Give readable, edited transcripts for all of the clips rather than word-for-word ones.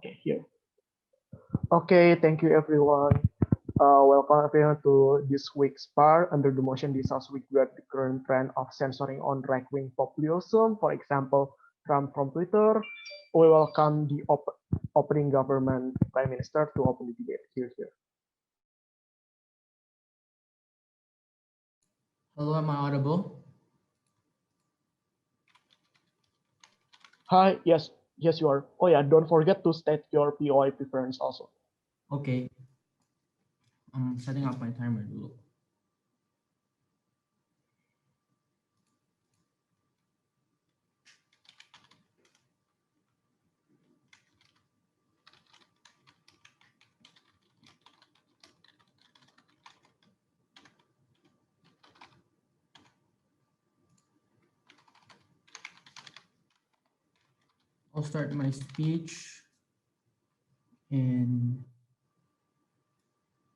Okay, here. Okay, thank you everyone. Welcome everyone to this week's Spar. Under the motion, this house we got the current trend of censoring on right-wing populism. For example, Trump from Twitter. We welcome the opening government prime minister to open the debate. Here. Hello, am I audible? Hi, yes, you are. Oh yeah, don't forget to state your POI preference also. Okay, I'm setting up my timer dulu. I'll start my speech in.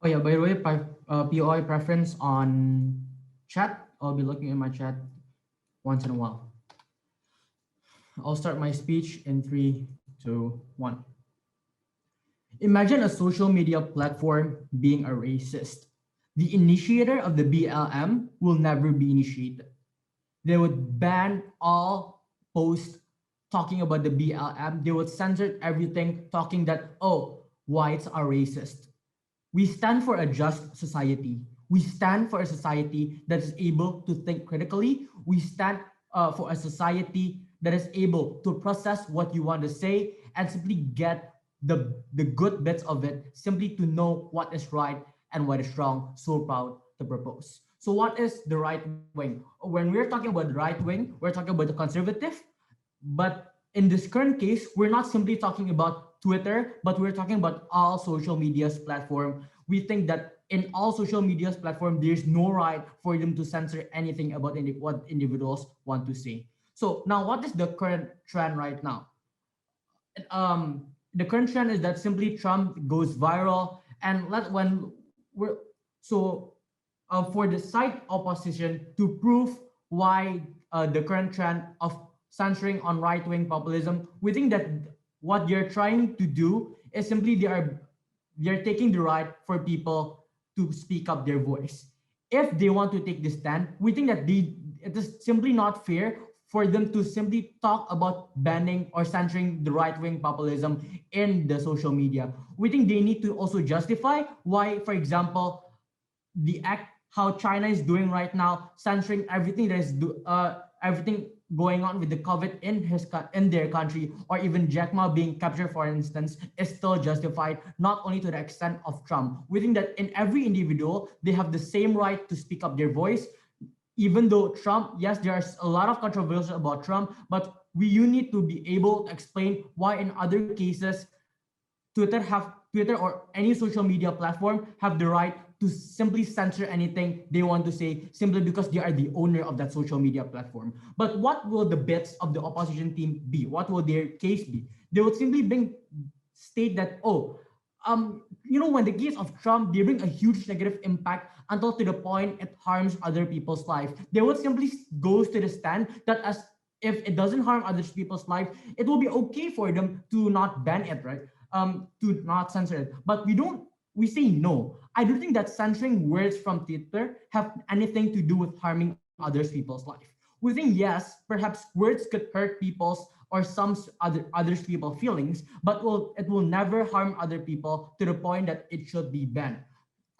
Oh yeah, by the way, POI preference on chat. I'll be looking at my chat once in a while. I'll start my speech in 3, 2, 1. Imagine a social media platform being a racist. The initiator of the BLM will never be initiated. They would ban all posts talking about the BLM. They would censor everything talking that, oh, whites are racist. We stand for a just society. We stand for a society that is able to think critically. We stand for a society that is able to process what you want to say and simply get the good bits of it, simply to know what is right and what is wrong, so proud to propose. So what is the right wing? When we're talking about the right wing, we're talking about the conservative, but in this current case, we're not simply talking about Twitter, but we're talking about all social media's platform. We think that in all social media's platform, there's no right for them to censor anything about what individuals want to say. So now, what is the current trend right now? The current trend is that simply Trump goes viral, and let when we're so for the side opposition to prove why the current trend of censoring on right-wing populism, we think that what they're trying to do is simply they're taking the right for people to speak up their voice. If they want to take this stand, we think that it is simply not fair for them to simply talk about banning or censoring the right-wing populism in the social media. We think they need to also justify why, for example, the act how China is doing right now, censoring everything that is everything going on with the COVID in their country, or even Jack Ma being captured, for instance, is still justified, not only to the extent of Trump. We think that in every individual, they have the same right to speak up their voice, even though Trump, yes, there's a lot of controversy about Trump, but you need to be able to explain why in other cases Twitter or any social media platform have the right to simply censor anything they want to say simply because they are the owner of that social media platform. But what will the bits of the opposition team be? What will their case be? They would simply state that, oh, when the case of Trump, they bring a huge negative impact until to the point it harms other people's life. They would simply goes to the stand that as if it doesn't harm other people's life, it will be okay for them to not ban it, right? To not censor it. But we say no. I don't think that censoring words from Twitter have anything to do with harming others people's life. We think yes, perhaps words could hurt people's or some others people feelings, but it will never harm other people to the point that it should be banned.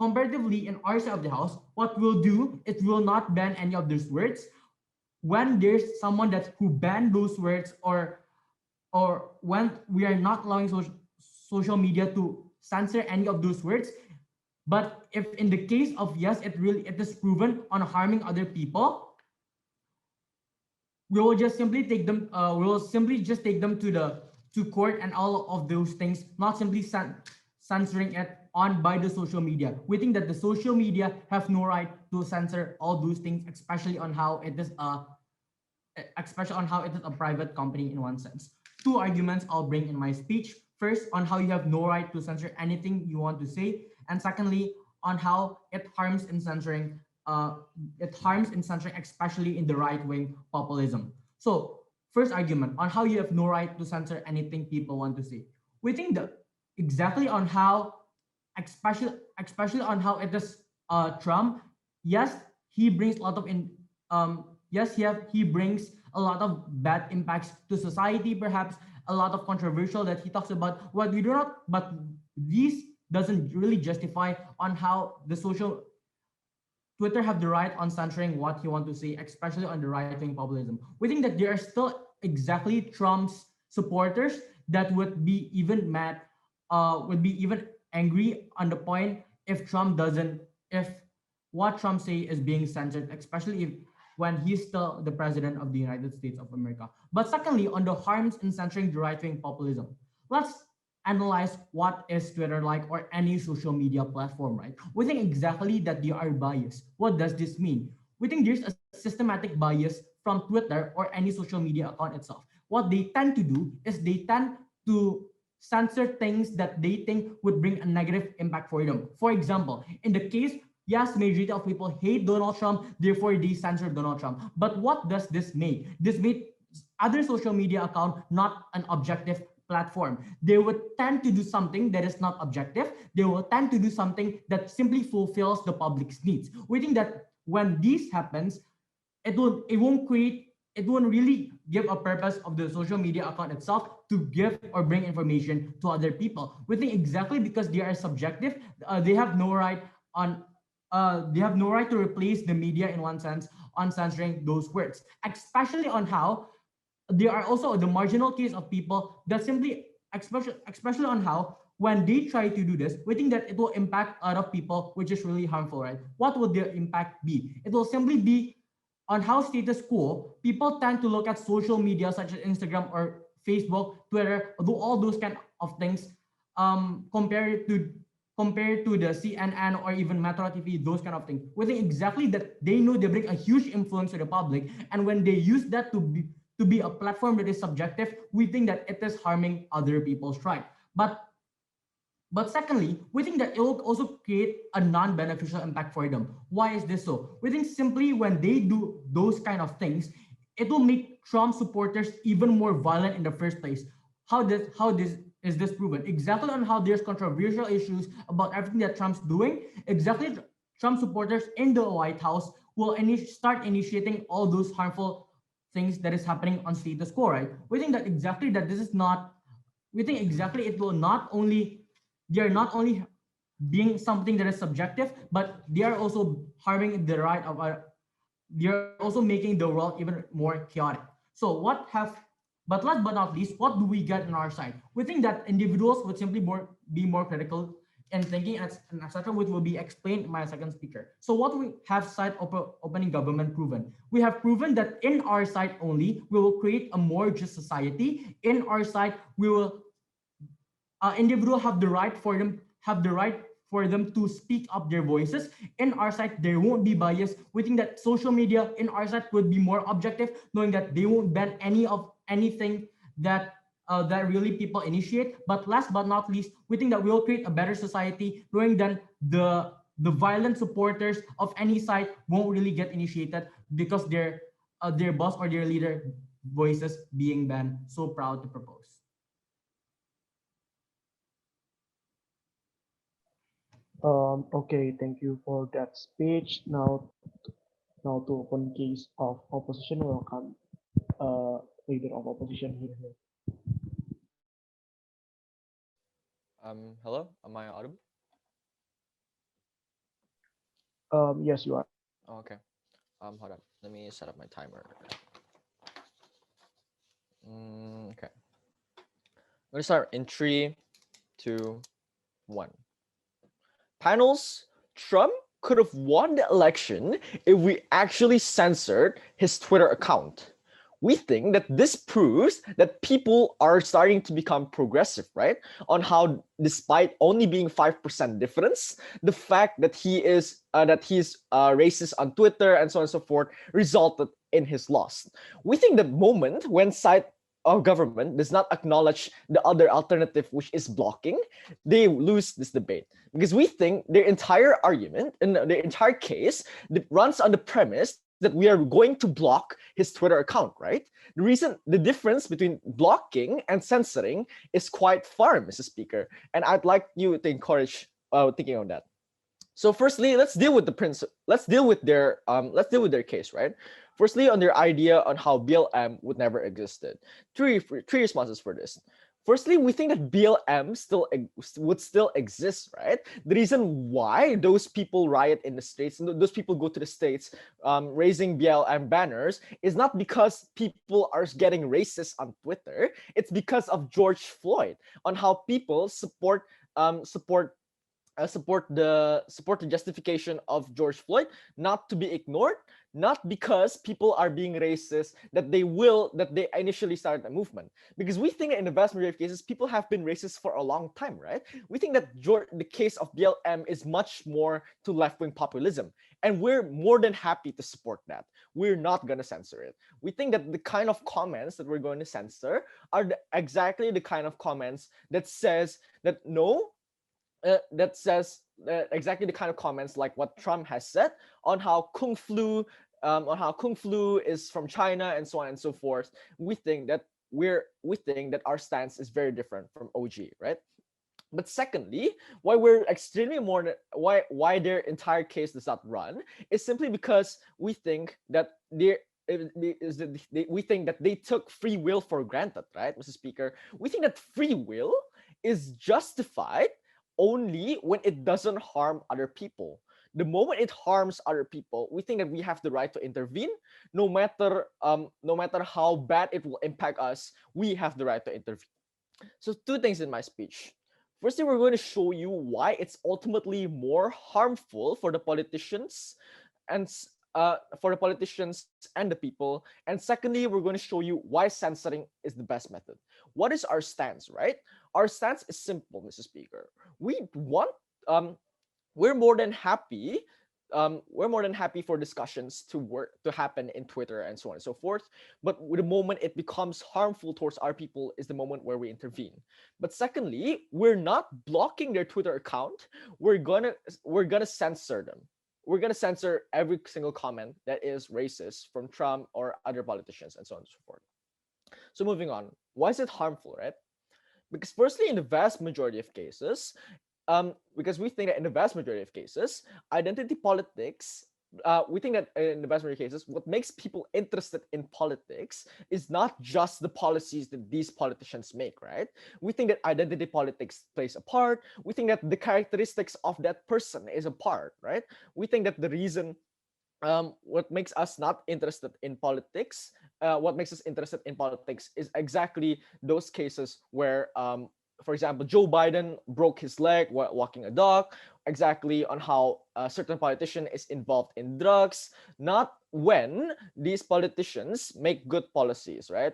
Comparatively, in our side of the house, what we'll do, it will not ban any of those words. When there's someone that who ban those words, or when we are not allowing social media to censor any of those words, but if in the case of yes, it is proven on harming other people, we will just simply take them. We will simply just take them to court and all of those things, not simply censoring it on by the social media. We think that the social media have no right to censor all those things, especially on how it is a private company in one sense. Two arguments I'll bring in my speech. First, on how you have no right to censor anything you want to say, and secondly, on how it harms in censoring, especially in the right-wing populism. So, first argument on how you have no right to censor anything people want to say. We think that exactly on how, especially on how it is Trump. Yes, he brings a lot of yes, he brings a lot of bad impacts to society, perhaps a lot of controversial that he talks about. What we do not, but these doesn't really justify on how the social Twitter have the right on censoring what he want to say, especially on the right-wing populism. We think that there are still exactly Trump's supporters that would be even angry on the point if Trump doesn't, if what Trump say is being censored, especially if when he's still the president of the United States of America. But secondly, on the harms in censoring the right-wing populism, let's analyze what is Twitter like or any social media platform, right? We think exactly that they are biased. What does this mean? We think there's a systematic bias from Twitter or any social media account itself. What they tend to do is they tend to censor things that they think would bring a negative impact for them. For example, in the case, yes, majority of people hate Donald Trump, therefore they censor Donald Trump. But what does this make? This made other social media account not an objective platform. They would tend to do something that is not objective. They will tend to do something that simply fulfills the public's needs. We think that when this happens, it won't really give a purpose of the social media account itself to give or bring information to other people. We think exactly because they are subjective, they have no right on they have no right to replace the media in one sense on censoring those words, especially on how there are also the marginal case of people that simply, especially on how when they try to do this, we think that it will impact other people, which is really harmful, right? What would their impact be? It will simply be on how status quo, people tend to look at social media such as Instagram or Facebook, Twitter, do all those kind of things, compared to the CNN or even Metro TV, those kind of things. We think exactly that they know they bring a huge influence to the public, and when they use that to be a platform that is subjective, we think that it is harming other people's right. But secondly, we think that it will also create a non-beneficial impact for them. Why is this so? We think simply when they do those kind of things, it will make Trump supporters even more violent in the first place. How this is this proven? Exactly on how there's controversial issues about everything that Trump's doing. Exactly, Trump supporters in the White House will start initiating all those harmful things that is happening on status quo, right? We think that exactly that this is not. We think exactly it will not only they are not only being something that is subjective, but they are also harming the right of our. They are also making the world even more chaotic. So what have, but last but not least, what do we get on our side? We think that individuals would simply be more critical and thinking, and etc., which will be explained in my second speaker. So what we have side opening government proven? We have proven that in our side only, we will create a more just society. In our side, we will individual have the right for them to speak up their voices. In our side, there won't be bias. We think that social media in our side would be more objective, knowing that they won't ban anything that really people initiate. But last but not least, we think that we'll create a better society, knowing that the violent supporters of any side won't really get initiated because their boss or their leader voices being banned. So proud to propose. Okay, thank you for that speech. Now to open case of opposition, welcome leader of opposition here. Hello, am I audible? Yes, you are. Oh, okay. Hold on. Let me set up my timer. Okay. I'm gonna start in 3, 2, 1. Panels. Trump could have won the election if we actually censored his Twitter account. We think that this proves that people are starting to become progressive, right? On how, despite only being 5% difference, the fact that he's racist on Twitter and so on and so forth resulted in his loss. We think the moment when side of government does not acknowledge the other alternative, which is blocking, they lose this debate. Because we think their entire argument and their entire case runs on the premise that we are going to block his Twitter account, right? The difference between blocking and censoring is quite far, Mr. Speaker. And I'd like you to encourage thinking on that. So firstly, let's deal with the principle. Let's deal with their case, right? Firstly, on their idea on how BLM would never existed. Three responses for this. Firstly, we think that BLM would still exist, right? The reason why those people riot in the states, and those people go to the states, raising BLM banners, is not because people are getting racist on Twitter. It's because of George Floyd, on how people support the justification of George Floyd, not to be ignored, not because people are being racist that they initially started a movement. Because we think that in the vast majority of cases, people have been racist for a long time, right? We think that the case of BLM is much more to left-wing populism, and we're more than happy to support that. We're not going to censor it. We think that the kind of comments that we're going to censor are exactly the kind of comments that says that no, exactly the kind of comments like what Trump has said on how kung flu is from China and so on and so forth. We think that our stance is very different from OG, right? But secondly, why we're extremely more why their entire case does not run is simply because we think that we think that they took free will for granted, right, Mr. Speaker? We think that free will is justified only when it doesn't harm other people. The moment it harms other people, we think that we have the right to intervene. No matter how bad it will impact us, we have the right to intervene. So two things in my speech. Firstly, we're going to show you why it's ultimately more harmful for the politicians and and the people. And secondly, we're going to show you why censoring is the best method. What is our stance, right? Our stance is simple, Mr. Speaker. We want we're more than happy for discussions to happen in Twitter and so on and so forth. But the moment it becomes harmful towards our people is the moment where we intervene. But secondly, we're not blocking their Twitter account. We're gonna censor them. We're gonna censor every single comment that is racist from Trump or other politicians and so on and so forth. So moving on, why is it harmful, right? Because firstly, in the vast majority of cases, because we think that in the vast majority of cases, identity politics, we think that in the vast majority of cases, what makes people interested in politics is not just the policies that these politicians make, right? We think that identity politics plays a part. We think that the characteristics of that person is a part, right? We think that the reason what makes us not interested in politics, what makes us interested in politics is exactly those cases where for example, Joe Biden broke his leg while walking a dog, exactly on how a certain politician is involved in drugs, not when these politicians make good policies, right?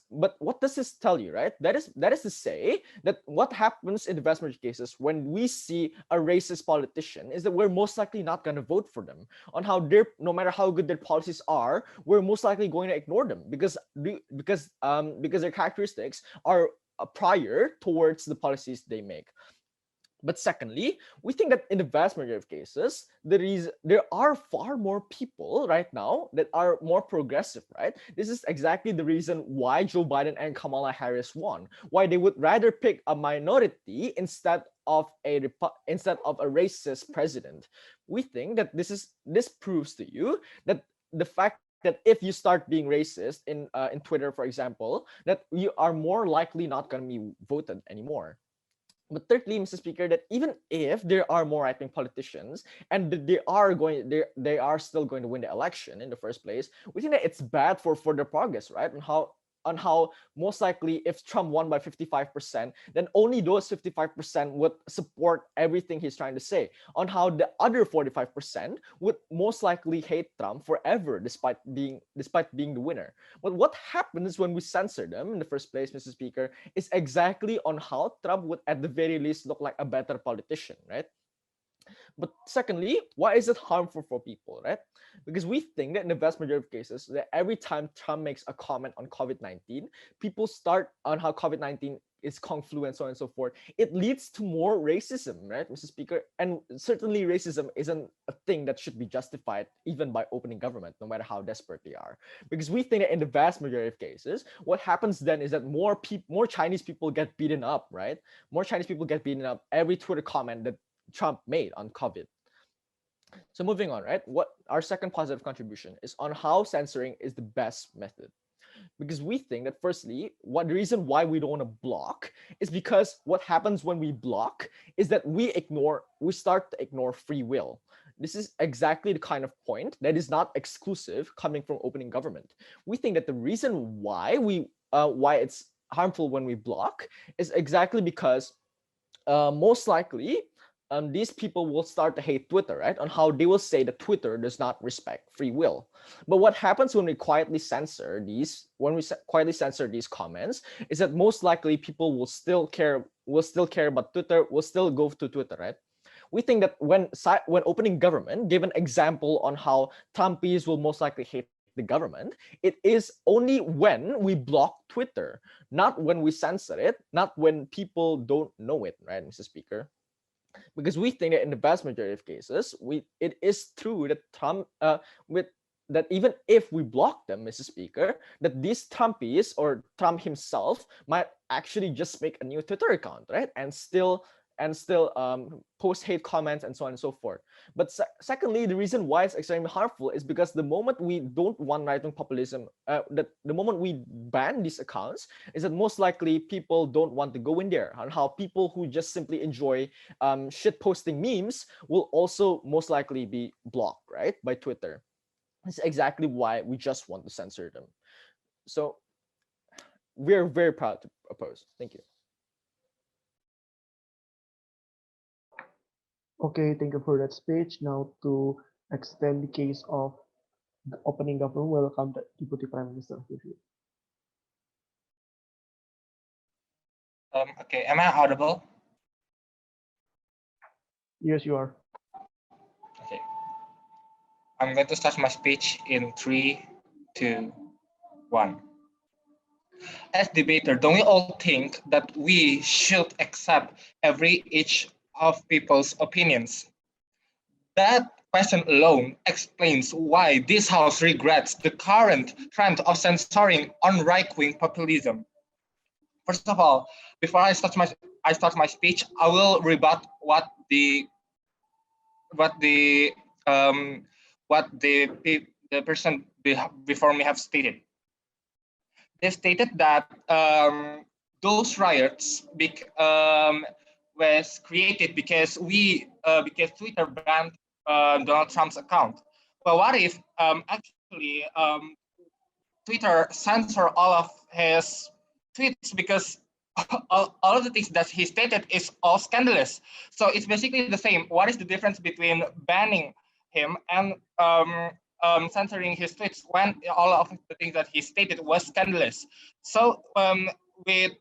But what does this tell you, right? That is to say that what happens in the vast majority of cases when we see a racist politician is that we're most likely not going to vote for them, on how no matter how good their policies are, we're most likely going to ignore them because their characteristics are prior towards the policies they make. But secondly, we think that in the vast majority of cases, there are far more people right now that are more progressive, right? This is exactly the reason why Joe Biden and Kamala Harris won. Why they would rather pick a minority instead of a racist president. We think that this proves to you that the fact that if you start being racist in Twitter, for example, that you are more likely not going to be voted anymore. But thirdly, Mr. Speaker, that even if there are more right-wing politicians and they are still going to win the election in the first place, we think that it's bad for further progress, right? On how most likely if Trump won by 55%, then only those 55% would support everything he's trying to say. On how the other 45% would most likely hate Trump forever, despite being the winner. But what happens when we censor them in the first place, Mr. Speaker, is exactly on how Trump would at the very least look like a better politician, right? But secondly, why is it harmful for people, right? Because we think that in the vast majority of cases, that every time Trump makes a comment on COVID-19, people start on how COVID-19 is kung flu and so on and so forth. It leads to more racism, right, Mr. Speaker? And certainly racism isn't a thing that should be justified even by opening government, no matter how desperate they are. Because we think that in the vast majority of cases, what happens then is that more Chinese people get beaten up, right? More Chinese people get beaten up every Twitter comment that Trump made on COVID. So moving on, right? What our second positive contribution is on how censoring is the best method. Because we think that firstly, the reason why we don't want to block is because what happens when we block is that we start to ignore free will. This is exactly the kind of point that is not exclusive coming from opening government. We think that the reason why it's harmful when we block is exactly because most likely these people will start to hate Twitter, right? On how they will say that Twitter does not respect free will. But what happens when we quietly censor these comments is that most likely people will still care about Twitter, will still go to Twitter, right? We think that when opening government, give an example on how Trumpies will most likely hate the government, it is only when we block Twitter, not when we censor it, not when people don't know it, right, Mr. Speaker? Because we think that in the vast majority of cases, it is true that that even if we block them, Mr. Speaker, that these Trumpies or Trump himself might actually just make a new Twitter account, right, and still post hate comments and so on and so forth. But secondly, the reason why it's extremely harmful is because the moment we don't want right-wing populism, that the moment we ban these accounts, is that most likely people don't want to go in there, and how people who just simply enjoy shit posting memes will also most likely be blocked, right, by Twitter. That's exactly why we just want to censor them. So we're very proud to oppose. Thank you. Okay, thank you for that speech. Now to extend the case of the opening government, welcome the Deputy Prime Minister with you. Okay, am I audible? Yes, you are. Okay. I'm going to start my speech in 3, 2, 1. As debater, don't we all think that we should accept each of people's opinions? That question alone explains why this House regrets the current trend of censoring on right-wing populism. First of all, before I start my speech, I will rebut what the person before me have stated. They stated that those riots was created because Twitter banned Donald Trump's account. But what if actually Twitter censor all of his tweets because all of the things that he stated is all scandalous. So it's basically the same. What is the difference between banning him and censoring his tweets when all of the things that he stated was scandalous? So with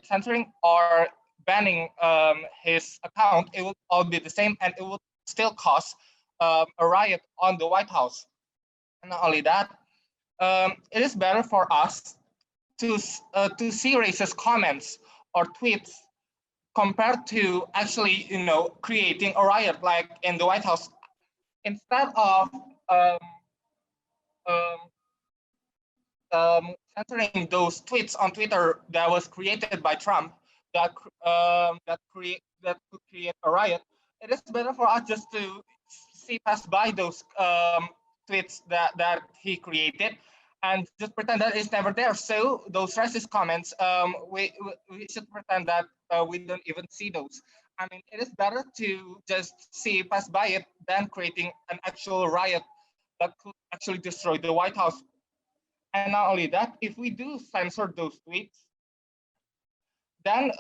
censoring or banning his account, it will all be the same, and it will still cause a riot on the White House. And not only that, it is better for us to see racist comments or tweets compared to actually, creating a riot like in the White House. Instead of censoring those tweets on Twitter that was created by Trump that could create a riot, it is better for us just to see pass by those tweets that he created and just pretend that it's never there. So those racist comments, we should pretend that we don't even see those. I mean, it is better to just see pass by it than creating an actual riot that could actually destroy the White House. And not only that, if we do censor those tweets, then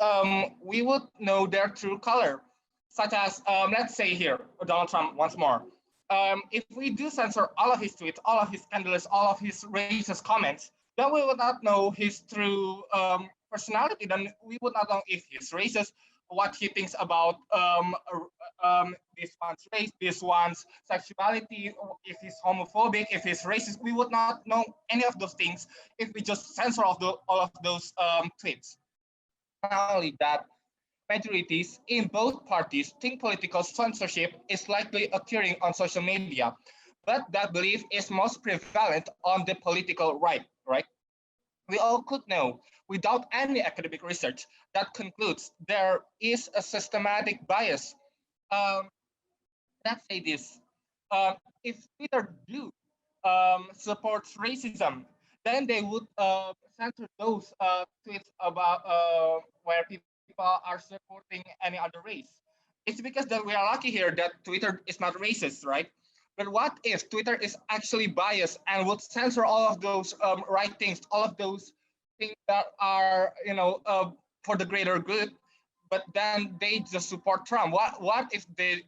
we would know their true color, such as, let's say here, Donald Trump once more. If we do censor all of his tweets, all of his scandalous, all of his racist comments, then we would not know his true personality. Then we would not know if he's racist, what he thinks about this one's race, this one's sexuality, if he's homophobic, if he's racist. We would not know any of those things if we just censor all of those tweets. Not only that, majorities in both parties think political censorship is likely occurring on social media, but that belief is most prevalent on the political right? We all could know, without any academic research, that concludes there is a systematic bias. Um, let's say this, if Twitter do supports racism, then they would censor those tweets about where people are supporting any other race. It's because that we are lucky here that Twitter is not racist, right? But what if Twitter is actually biased and would censor all of those right things, all of those things that are, for the greater good, but then they just support Trump? What if the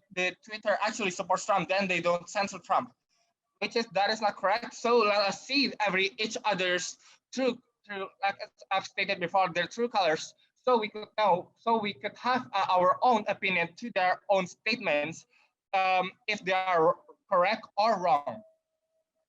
Twitter actually supports Trump, then they don't censor Trump? That is not correct. So let us see each other's true, like I've stated before, their true colors, so we could know, so we could have our own opinion to their own statements, if they are correct or wrong.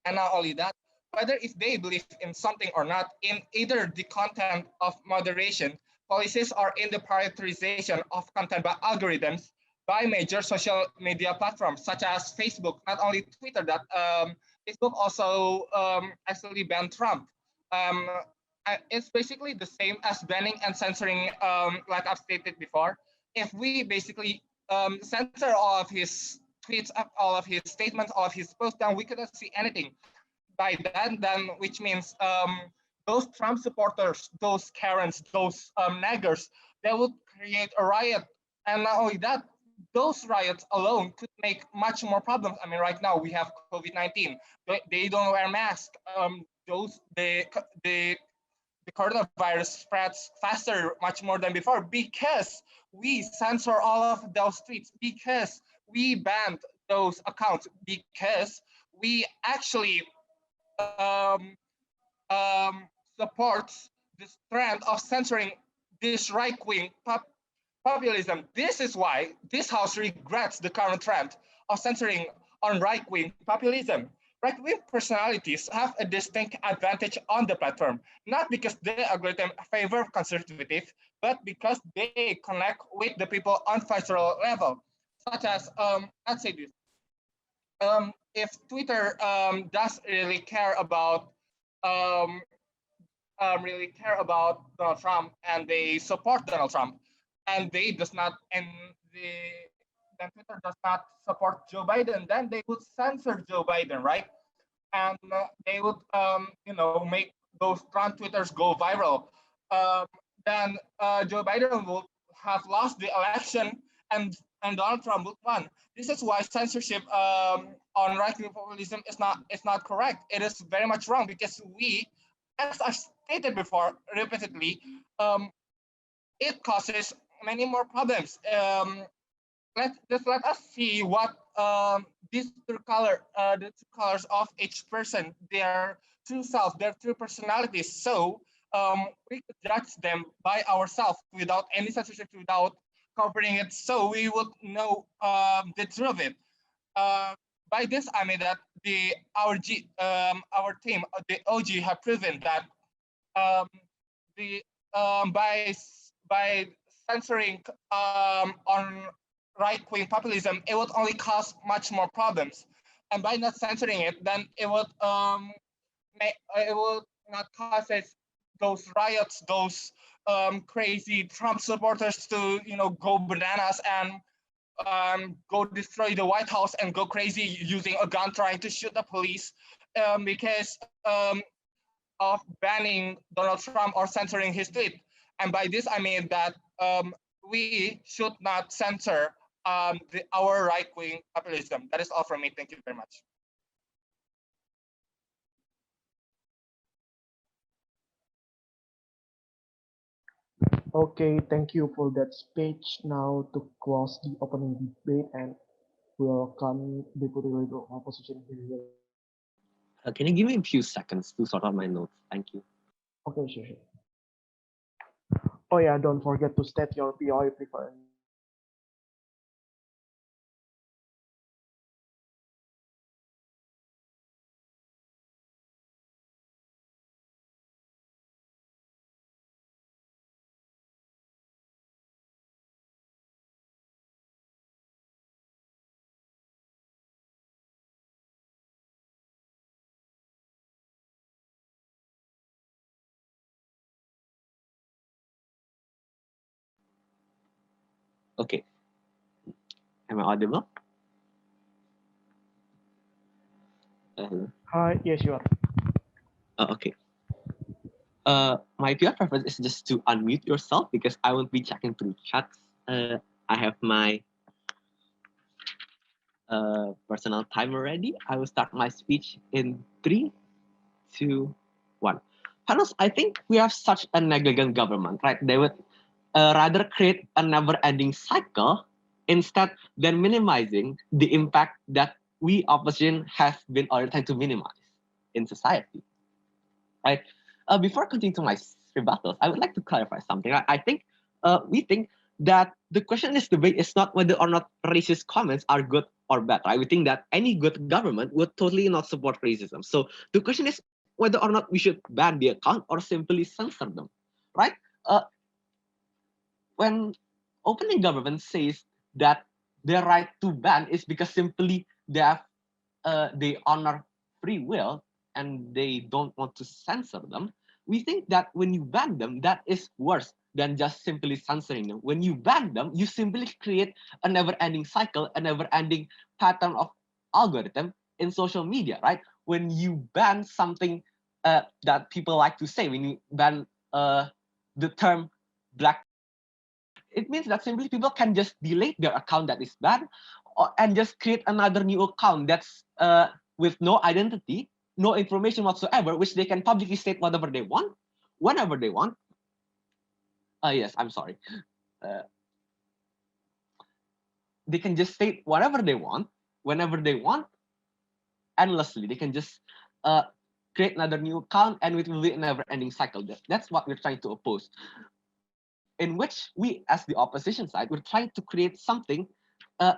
And not only that, whether if they believe in something or not, in either the content of moderation policies or in the prioritization of content by algorithms by major social media platforms such as Facebook, not only Twitter, that Facebook also actually banned Trump. Um, it's basically the same as banning and censoring, like I've stated before. If we basically censor all of his tweets, all of his statements, all of his posts, then we couldn't see anything by then, which means those Trump supporters, those Karens, those naggers, they would create a riot. And not only that, those riots alone could make much more problems. I mean, right now we have COVID-19. They don't wear masks. The coronavirus spreads faster, much more than before, because we censor all of those tweets, because we banned those accounts, because we actually um, supports this trend of censoring this right-wing populism. This is why this house regrets the current trend of censoring on right-wing populism. Right-wing personalities have a distinct advantage on the platform, not because the algorithm favor conservative, but because they connect with the people on visceral level, such as, let's say this, if Twitter does um, really care about Donald Trump and they support Donald Trump, and they does not, and the then Twitter does not support Joe Biden, then they would censor Joe Biden, right? And they would, make those Trump Twitters go viral. Um, then Joe Biden would have lost the election, and Donald Trump would won. This is why censorship on right-wing populism is not correct. It is very much wrong because we, as I stated before repeatedly, it causes many more problems. Let us see what these the two colors of each person, their true self, their true personalities. So we could judge them by ourselves without any censorship, without covering it. So we would know the truth of it. Uh, by this, I mean that our team, the OG, have proven that um, the by censoring on right-wing populism, it would only cause much more problems. And by not censoring it, then it would not cause those riots, those crazy Trump supporters to go bananas and go destroy the White House and go crazy using a gun trying to shoot the police because of banning Donald Trump or censoring his tweet. And by this, I mean that we should not censor our right-wing populism. That is all from me. Thank you very much. Okay, thank you for that speech. Now to close the opening debate and welcome Deputy Leader of Opposition here. Can you give me a few seconds to sort out my notes? Thank you. Okay, sure. Oh yeah, don't forget to state your POI preference. Okay, am I audible? Hello. Hi, yes, you are. Okay. My PR preference is just to unmute yourself because I won't be checking through chats. I have my personal timer ready. I will start my speech in 3, 2, 1. Panos, I think we have such a negligent government, right? They would rather create a never-ending cycle instead than minimizing the impact that we opposition have been already trying to minimize in society, right? Before continuing to my rebuttals, I would like to clarify something. I think we think that the question in this debate is not whether or not racist comments are good or bad, right? We think that any good government would totally not support racism. So the question is whether or not we should ban the account or simply censor them, right? Uh, when opening government says that their right to ban is because simply they honor free will and they don't want to censor them, we think that when you ban them, that is worse than just simply censoring them. When you ban them, you simply create a never-ending cycle, a never-ending pattern of algorithm in social media, right? When you ban something that people like to say, when you ban the term black, it means that simply people can just delete their account that is banned and just create another new account that's with no identity, no information whatsoever, which they can publicly state whatever they want, whenever they want. Yes, I'm sorry. Uh, they can just state whatever they want, whenever they want, endlessly. They can just uh, create another new account and it will be a never-ending cycle. That's what we're trying to oppose. In which we, as the opposition side, we're trying to create something uh,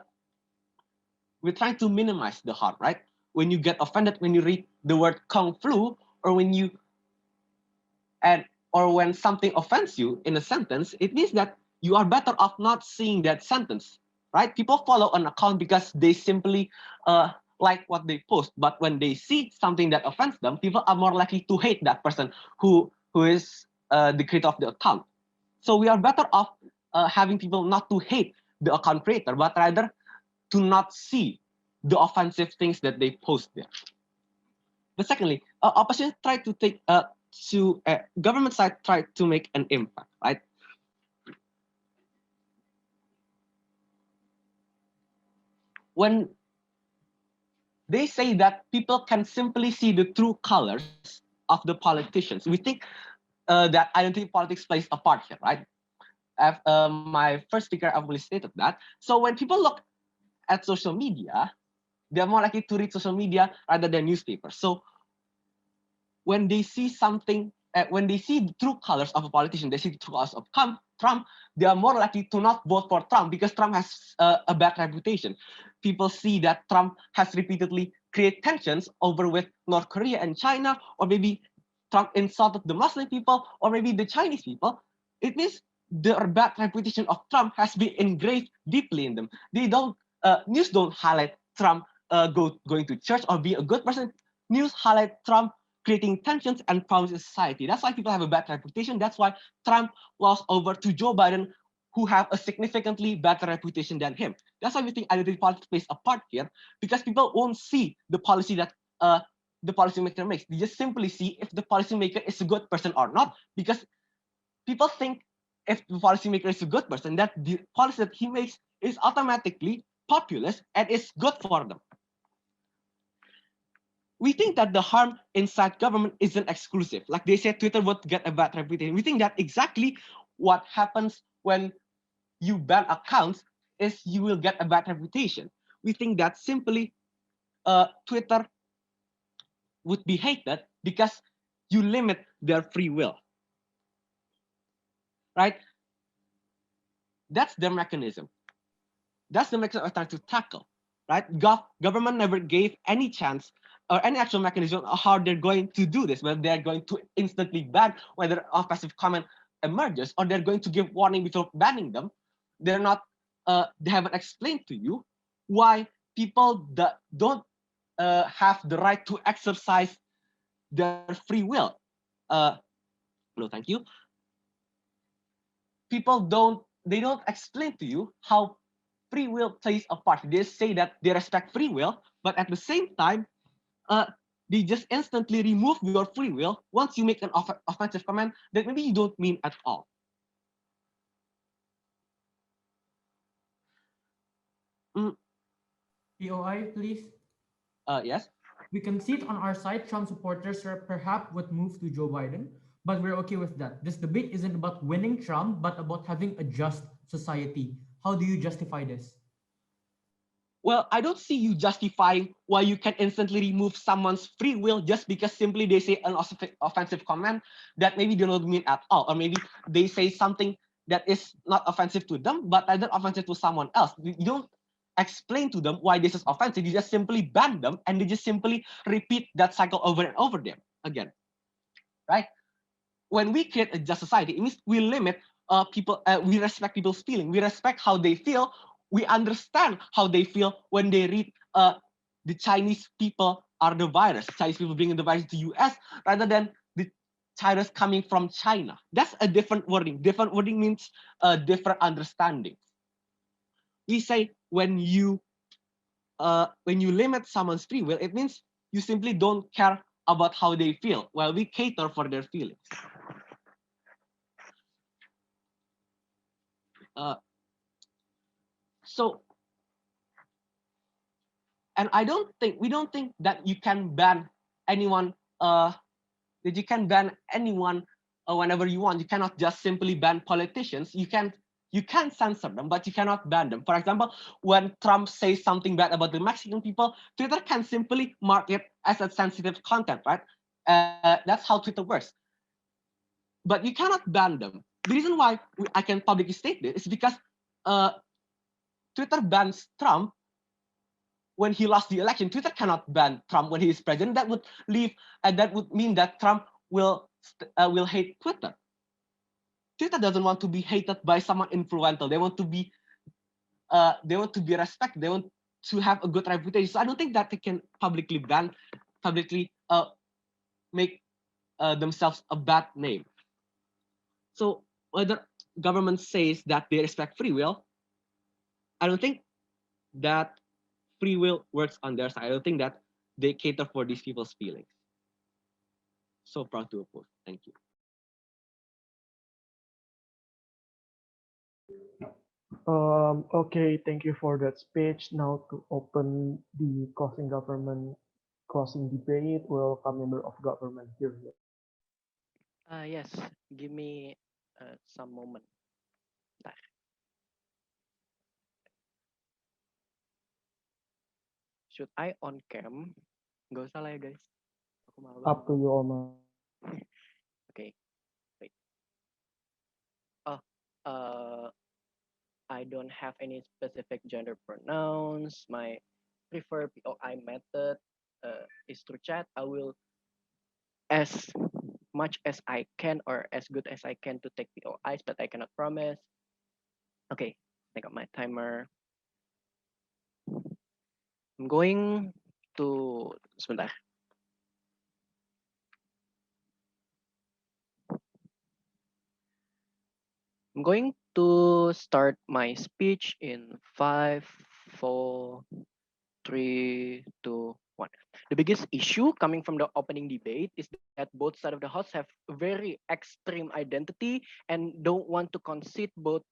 we're trying to minimize the harm, right? When you get offended when you read the word kung flu, or when you and or when something offends you in a sentence, it means that you are better off not seeing that sentence, right? People follow an account because they simply like what they post, but when they see something that offends them, people are more likely to hate that person who is the creator of the account. So we are better off having people not to hate the account creator, but rather to not see the offensive things that they post there. But secondly, opposition try to take government side try to make an impact, right? When they say that people can simply see the true colors of the politicians, we think that identity politics plays a part here, right? My first speaker actually stated that. So when people look at social media, they're more likely to read social media rather than newspapers. So when they see something, when they see the true colors of a politician, they see the true colors of Trump, they are more likely to not vote for Trump because Trump has a bad reputation. People see that Trump has repeatedly created tensions over with North Korea and China, or maybe Trump insulted the Muslim people, or maybe the Chinese people. It means the bad reputation of Trump has been engraved deeply in them. They don't news don't highlight Trump going to church or being a good person. News highlight Trump creating tensions and problems in society. That's why people have a bad reputation. That's why Trump lost over to Joe Biden, who have a significantly better reputation than him. That's why we think identity politics plays a part here, because people won't see the policy that the policymaker makes. They just simply see if the policymaker is a good person or not, because people think if the policymaker is a good person, that the policy that he makes is automatically populist and is good for them. We think that the harm inside government isn't exclusive. Like they said, Twitter would get a bad reputation. We think that exactly what happens when you ban accounts is you will get a bad reputation. We think that simply Twitter would be hated because you limit their free will. right? That's their mechanism. That's the mechanism I'm trying to tackle, right? Government never gave any chance or any actual mechanism of how they're going to do this, whether they're going to instantly ban whether offensive comment emerges, or they're going to give warning before banning them. They're not. They haven't explained to you why people that don't have the right to exercise their free will. Uh, no, thank you. People don't explain to you how free will plays a part. They say that they respect free will, but at the same time, uh, they just instantly remove your free will once you make an offensive comment that maybe you don't mean at all. Mm, POI, please. yes. We can see it on our side. Trump supporters are perhaps would move to Joe Biden, but we're okay with that. This debate isn't about winning Trump, but about having a just society. How do you justify this? Well, I don't see you justifying why you can instantly remove someone's free will just because simply they say an offensive comment that maybe they don't mean at all, or maybe they say something that is not offensive to them, but rather offensive to someone else. You don't explain to them why this is offensive. You just simply ban them, and they just simply repeat that cycle over and over again, right? When we create a just society, it means we limit people. We respect people's feeling. We respect how they feel. We understand how they feel when they read the Chinese people are the virus. Chinese people bringing the virus to U.S. rather than the virus coming from China. That's a different wording. Different wording means a different understanding. We say when you limit someone's free will, it means you simply don't care about how they feel, while we cater for their feelings. Uh, so, and we don't think that you can ban anyone. That you can ban anyone whenever you want. You cannot just simply ban politicians. You can censor them, but you cannot ban them. For example, when Trump says something bad about the Mexican people, Twitter can simply mark it as a sensitive content, right? That's how Twitter works. But you cannot ban them. The reason why I can publicly state this is because uh, Twitter bans Trump when he lost the election. Twitter cannot ban Trump when he is president. That would leave, and that would mean that Trump will hate Twitter. Twitter doesn't want to be hated by someone influential. They want to be respected. They want to have a good reputation. So I don't think that they can publicly make themselves a bad name. So whether government says that they respect free will, I don't think that free will works on their side. I don't think that they cater for these people's feelings. So proud to oppose. Thank you. Okay, thank you for that speech. Now to open the closing government closing debate, welcome member of government here. Yes, give me some moment. Bentar. Should I on cam? Gak usah lah ya guys. Aku malu. Up to you, Omar. Okay, wait. Oh, uh, I don't have any specific gender pronouns. My preferred POI method is through chat. I will as much as I can or as good as I can to take POIs, but I cannot promise. Okay, I got my timer. I'm going to sebentar. I'm going to start my speech in 5, 4, 3, 2, 1. The biggest issue coming from the opening debate is that both sides of the house have very extreme identity and don't want to concede both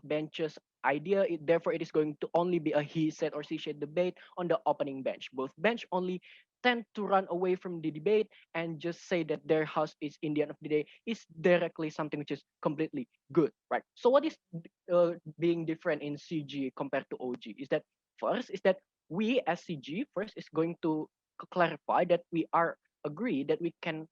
benches idea. Therefore, it is going to only be a he said or she said debate on the opening bench. Both bench only tend to run away from the debate and just say that their house is in the end of the day is directly something which is completely good, right? So what is being different in CG compared to OG is that first is that we as CG first is going to clarify that we are agree that we can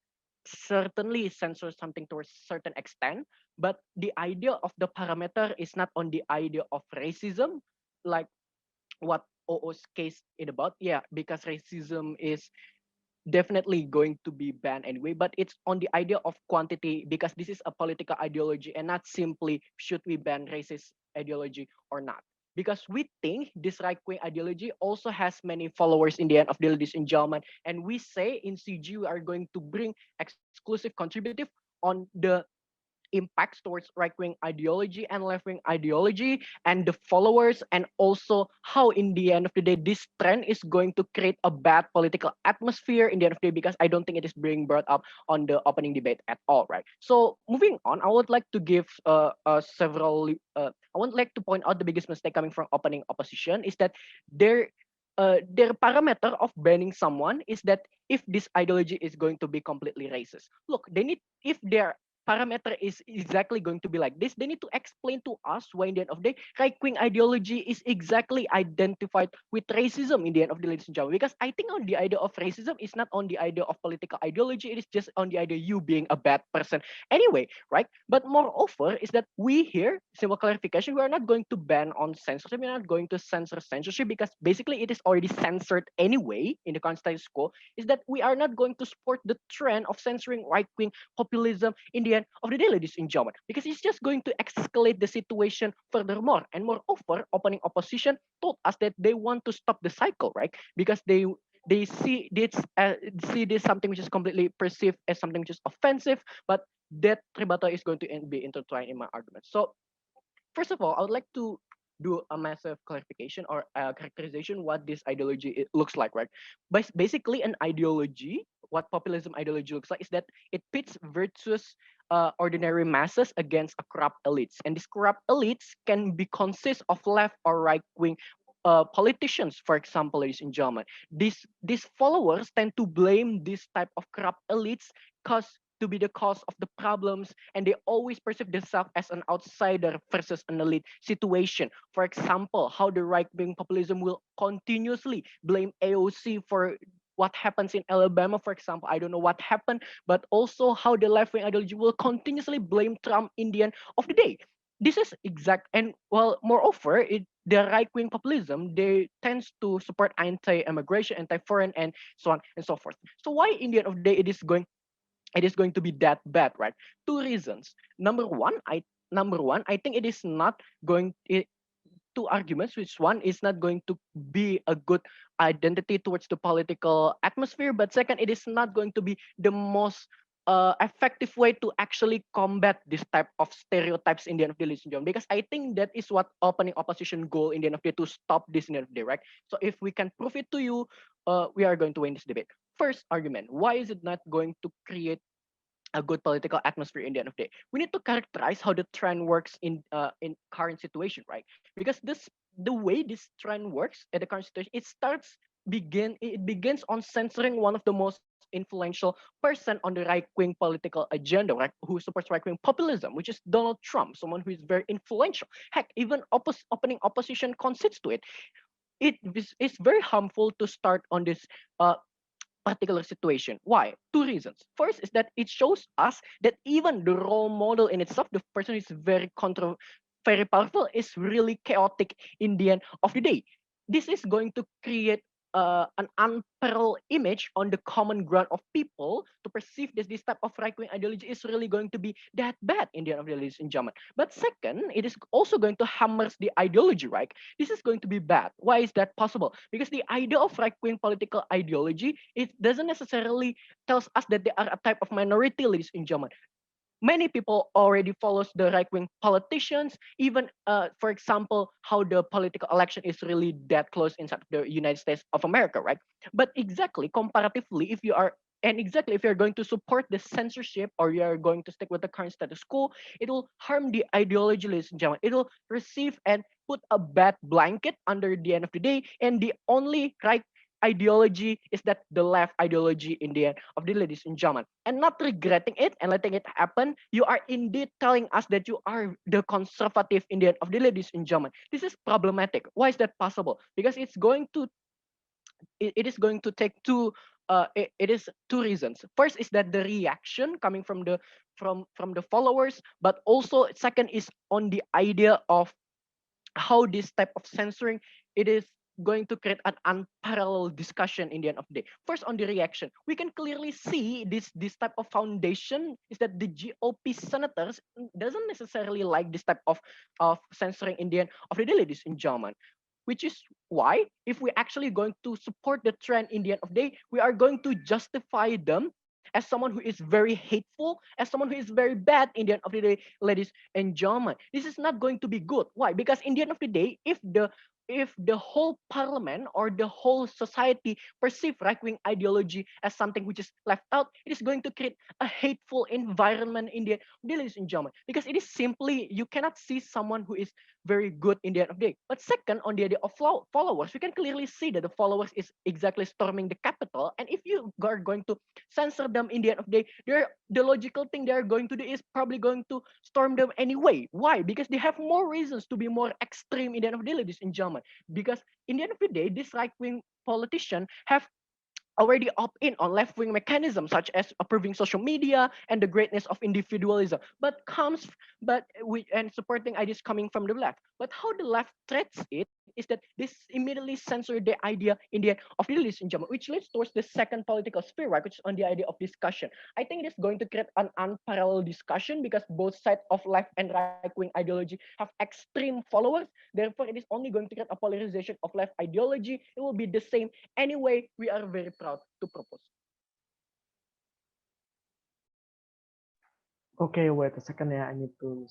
certainly censor something to a certain extent, but the idea of the parameter is not on the idea of racism, like what OO's case is about. Yeah, because racism is definitely going to be banned anyway, but it's on the idea of quantity because this is a political ideology and not simply should we ban racist ideology or not. Because we think this right-wing ideology also has many followers in the end of the ladies and gentlemen, and we say in CG we are going to bring exclusive contributive on the impacts towards right-wing ideology and left-wing ideology and the followers, and also how in the end of the day this trend is going to create a bad political atmosphere in the end of the day, because I don't think it is being brought up on the opening debate at all, right? So moving on, I would like to give several I would like to point out the biggest mistake coming from opening opposition is that their their parameter of banning someone is that if this ideology is going to be completely racist. Look, they need, if their parameter is exactly going to be like this, they need to explain to us why in the end of the day, right-wing ideology is exactly identified with racism in the end of the ladies and gentlemen. Because I think on the idea of racism is not on the idea of political ideology, it is just on the idea you being a bad person anyway, right? But moreover is that we here, simple clarification, we are not going to ban on censorship, we're not going to censor censorship because basically it is already censored anyway in the current status quo, is that we are not going to support the trend of censoring right-wing populism in the end of the day, ladies and gentlemen, because it's just going to escalate the situation furthermore. And moreover, opening opposition told us that they want to stop the cycle, right? Because they see this something which is completely perceived as something which is offensive, but that rebuttal is going to be intertwined in my argument. So first of all, I would like to do a massive clarification or characterization what this ideology it looks like, right? Basically, an ideology, what populism ideology looks like, is that it pits virtuous ordinary masses against a corrupt elites, and these corrupt elites can be consist of left or right wing. Politicians, for example, ladies and gentlemen, these followers tend to blame this type of corrupt elites cause to be the cause of the problems, and they always perceive themselves as an outsider versus an elite situation. For example, how the right-wing populism will continuously blame AOC for what happens in Alabama, for example. I don't know what happened, but also how the left-wing ideology will continuously blame Trump in the end of the day. This is exact, and well, moreover, the right-wing populism, they tends to support anti-immigration, anti-foreign, and so on and so forth. So why in the end of the day it is going to be that bad, right? Two reasons. Number one, I think it is not going two arguments, which one is not going to be a good identity towards the political atmosphere, but second, it is not going to be the most effective way to actually combat this type of stereotypes in the end of the religion, because I think that is what opening opposition goal in the end of the day, to stop this in the end of the day, right? So if we can prove it to you, we are going to win this debate. First argument, why is it not going to create a good political atmosphere in the end of the day? We need to characterize how the trend works in current situation, right? Because this the way this trend works at the current situation, it begins on censoring one of the most influential person on the right-wing political agenda, right? Who supports right-wing populism, which is Donald Trump, someone who is very influential. Heck, even opening opposition concedes to it. It's very harmful to start on this uh, particular situation. Why? Two reasons. First is that it shows us that even the role model in itself, the person is very powerful, is really chaotic in the end of the day. This is going to create an unparalleled image on the common ground of people to perceive this type of right-wing ideology is really going to be that bad in the end of the day, ladies and gentlemen. But second, it is also going to hammer the ideology, right? This is going to be bad. Why is that possible? Because the idea of right-wing political ideology, it doesn't necessarily tells us that they are a type of minority, ladies and gentlemen. Many people already follows the right-wing politicians, even for example, how the political election is really that close inside the United States of America, right? But exactly comparatively, if you're going to support the censorship or you're going to stick with the current status quo, it will harm the ideology, ladies and gentlemen. It will receive and put a bad blanket under the end of the day, and the only right ideology is that the left ideology in the end of the ladies and gentlemen, and not regretting it and letting it happen, you are indeed telling us that you are the conservative in the end of the ladies and gentlemen. This is problematic. Why is that possible? Because it is going to take two it is two reasons. First is that the reaction coming from the followers, but also second is on the idea of how this type of censoring it is going to create an unparalleled discussion in the end of the day. First, on the reaction, we can clearly see this type of foundation is that the GOP senators doesn't necessarily like this type of censoring in the end of the day, ladies and gentlemen. Which is why, if we actually going to support the trend in the end of the day, we are going to justify them as someone who is very hateful, as someone who is very bad in the end of the day, ladies and gentlemen. This is not going to be good. Why? Because in the end of the day, if the whole parliament or the whole society perceive right-wing ideology as something which is left out, it is going to create a hateful environment in the ladies and gentlemen. Because it is simply you cannot see someone who is very good in the end of the day. But second, on the idea of followers, we can clearly see that the followers is exactly storming the capital. And if you are going to censor them in the end of the day, the logical thing they're going to do is probably going to storm them anyway. Why? Because they have more reasons to be more extreme in the end of the day, ladies and gentlemen. Because in the end of the day, this right-wing politician have already opt in on left-wing mechanisms such as approving social media and the greatness of individualism, and supporting ideas coming from the left. But how the left treats it is that this immediately censor the idea in the end of the ladies and gentlemen, which leads towards the second political sphere, right, which is on the idea of discussion. I think it is going to create an unparalleled discussion because both sides of left and right-wing ideology have extreme followers. Therefore, it is only going to create a polarization of left ideology. It will be the same anyway. We are very proud to propose. Okay, wait a second. Yeah, I need to.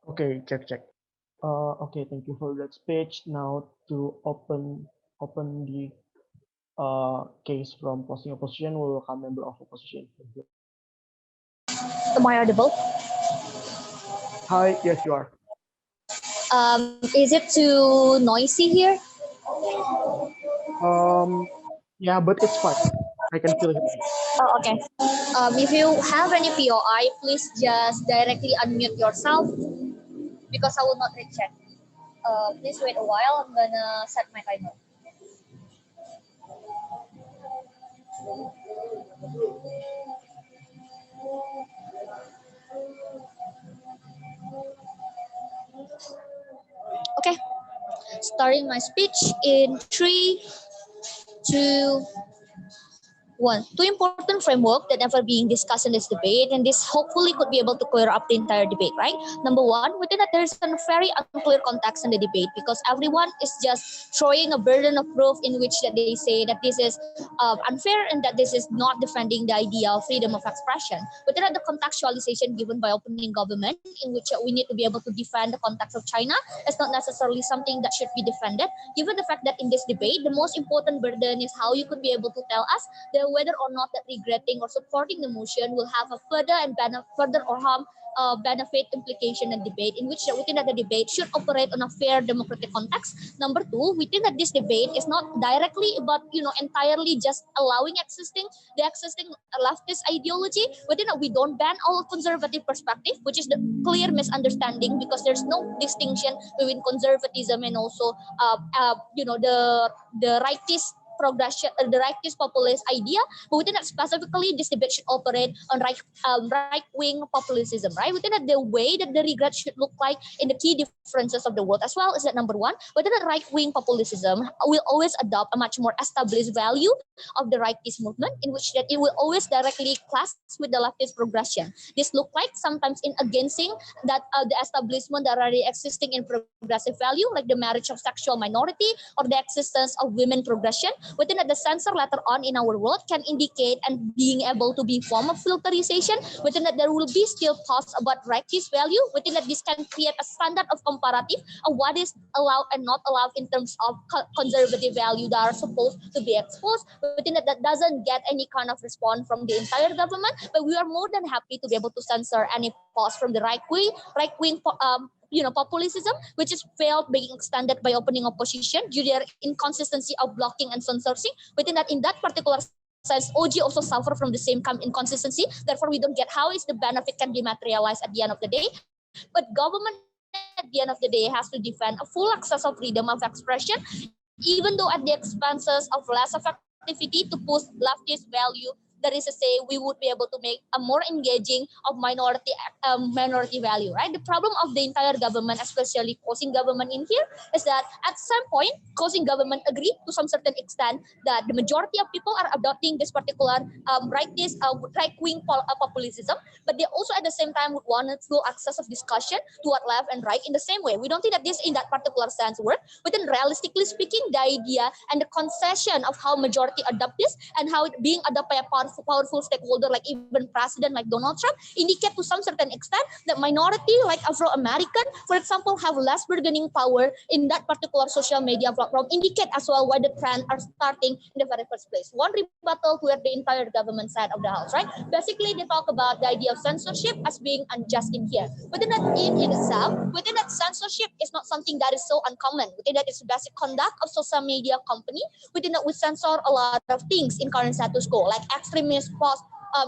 Okay, check. Okay, thank you for that speech. Now to open the case from posting opposition, we will welcome member of opposition. Thank you. Am I audible? Hi, yes, you are. Is it too noisy here? Yeah, but it's fine. I can feel it. Oh, okay. If you have any POI, please just directly unmute yourself because I will not recheck. Please wait a while. I'm gonna set my timer. Okay, starting my speech in 3, 2, one. Two important framework that ever being discussed in this debate, and this hopefully could be able to clear up the entire debate, right? Number one, within that there is a very unclear context in the debate because everyone is just throwing a burden of proof in which that they say that this is unfair and that this is not defending the idea of freedom of expression. Within that the contextualization given by opening government in which we need to be able to defend the context of China is not necessarily something that should be defended, given the fact that in this debate, the most important burden is how you could be able to tell us that whether or not that regretting or supporting the motion will have a further and further or harm benefit implication and debate in which within that the debate should operate on a fair democratic context. Number two, within that this debate is not directly about entirely just allowing the existing leftist ideology. Within that we don't ban all conservative perspective, which is the clear misunderstanding because there's no distinction between conservatism and also the rightist progression, the rightist populist idea, but within that specifically, this debate should operate on right-wing populism, right? Within that, the way that the regret should look like in the key differences of the world as well is that number one, within that right-wing populism will always adopt a much more established value of the rightist movement, in which that it will always directly clash with the leftist progression. This look like sometimes in against that the establishment that are already existing in progressive value, like the marriage of sexual minority or the existence of women progression. Within that, the censor later on in our world can indicate and being able to be form of filterization. Within that, there will be still thoughts about rightist value. Within that, this can create a standard of comparative of what is allowed and not allowed in terms of conservative value that are supposed to be exposed. Within that, that doesn't get any kind of response from the entire government, but we are more than happy to be able to censor any pause from the right-wing populism, which is failed being extended by opening opposition due to their inconsistency of blocking and censorship. Within that, in that particular sense, OG also suffer from the same kind of inconsistency. Therefore, we don't get how is the benefit can be materialized at the end of the day. But government at the end of the day has to defend a full access of freedom of expression, even though at the expenses of less effectivity to push leftist value. That is to say, we would be able to make a more engaging of minority value, right? The problem of the entire government, especially causing government in here, is that at some point, causing government agree to some certain extent that the majority of people are adopting this particular right-wing populism, but they also at the same time would want full access of discussion toward left and right in the same way. We don't think that this in that particular sense work, but then realistically speaking, the idea and the concession of how majority adopt this and how it being adopted by a powerful stakeholder like even president like Donald Trump indicate to some certain extent that minority like Afro-American, for example, have less bargaining power in that particular social media platform, indicate as well why the trend are starting in the very first place. One rebuttal to the entire government side of the house, right? Basically, they talk about the idea of censorship as being unjust in here. Within that in itself, within that censorship is not something that is so uncommon. Within that is basic conduct of social media company. Within that we censor a lot of things in current status quo, like extremist posts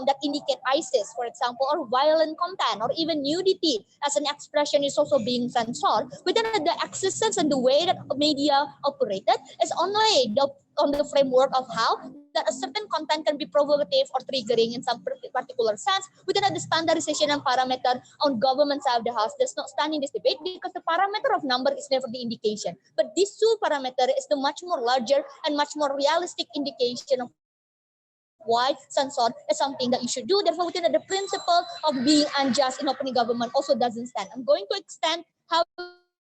that indicate ISIS, for example, or violent content, or even nudity as an expression is also being censored. Within the existence and the way that media operated is only on the framework of how that a certain content can be provocative or triggering in some particular sense. Within the standardization and parameter on government side of the house does not stand in this debate because the parameter of number is never the indication. But this two parameter is the much more larger and much more realistic indication of why censored is something that you should do. Therefore, within the principle of being unjust in opening government also doesn't stand. I'm going to extend how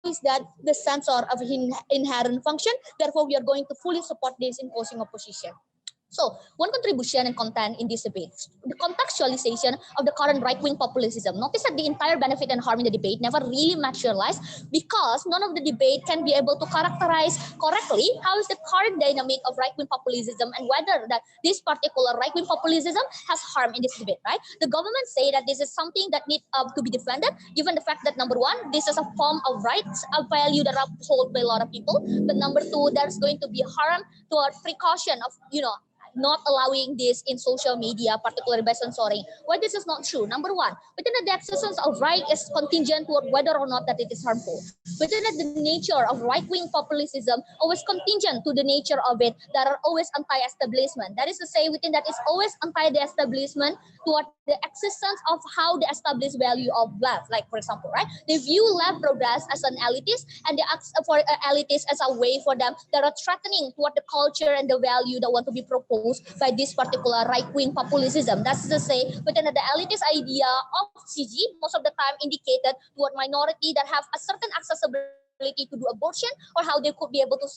is that the censor of inherent function. Therefore, we are going to fully support this in closing opposition. So, one contribution and content in this debate, the contextualization of the current right-wing populism. Notice that the entire benefit and harm in the debate never really materialized because none of the debate can be able to characterize correctly how is the current dynamic of right-wing populism and whether that this particular right-wing populism has harm in this debate, right? The government say that this is something that needs to be defended, given the fact that number one, this is a form of rights, a value that are held by a lot of people. But number two, there's going to be harm toward precaution of, not allowing this in social media, particularly by censoring. Why this is not true? Number one, within the existence of right is contingent toward whether or not that it is harmful. Within the nature of right-wing populism, always contingent to the nature of it that are always anti-establishment. That is to say, within that is always anti the establishment toward the existence of how the established value of left. Like for example, right? They view left progress as an elitist, and they ask for elitist as a way for them that are threatening toward the culture and the value that want to be proposed by this particular right-wing populism. That's to say, within the elitist idea of CG, most of the time indicated toward minority that have a certain accessibility to do abortion, or how they could be able to,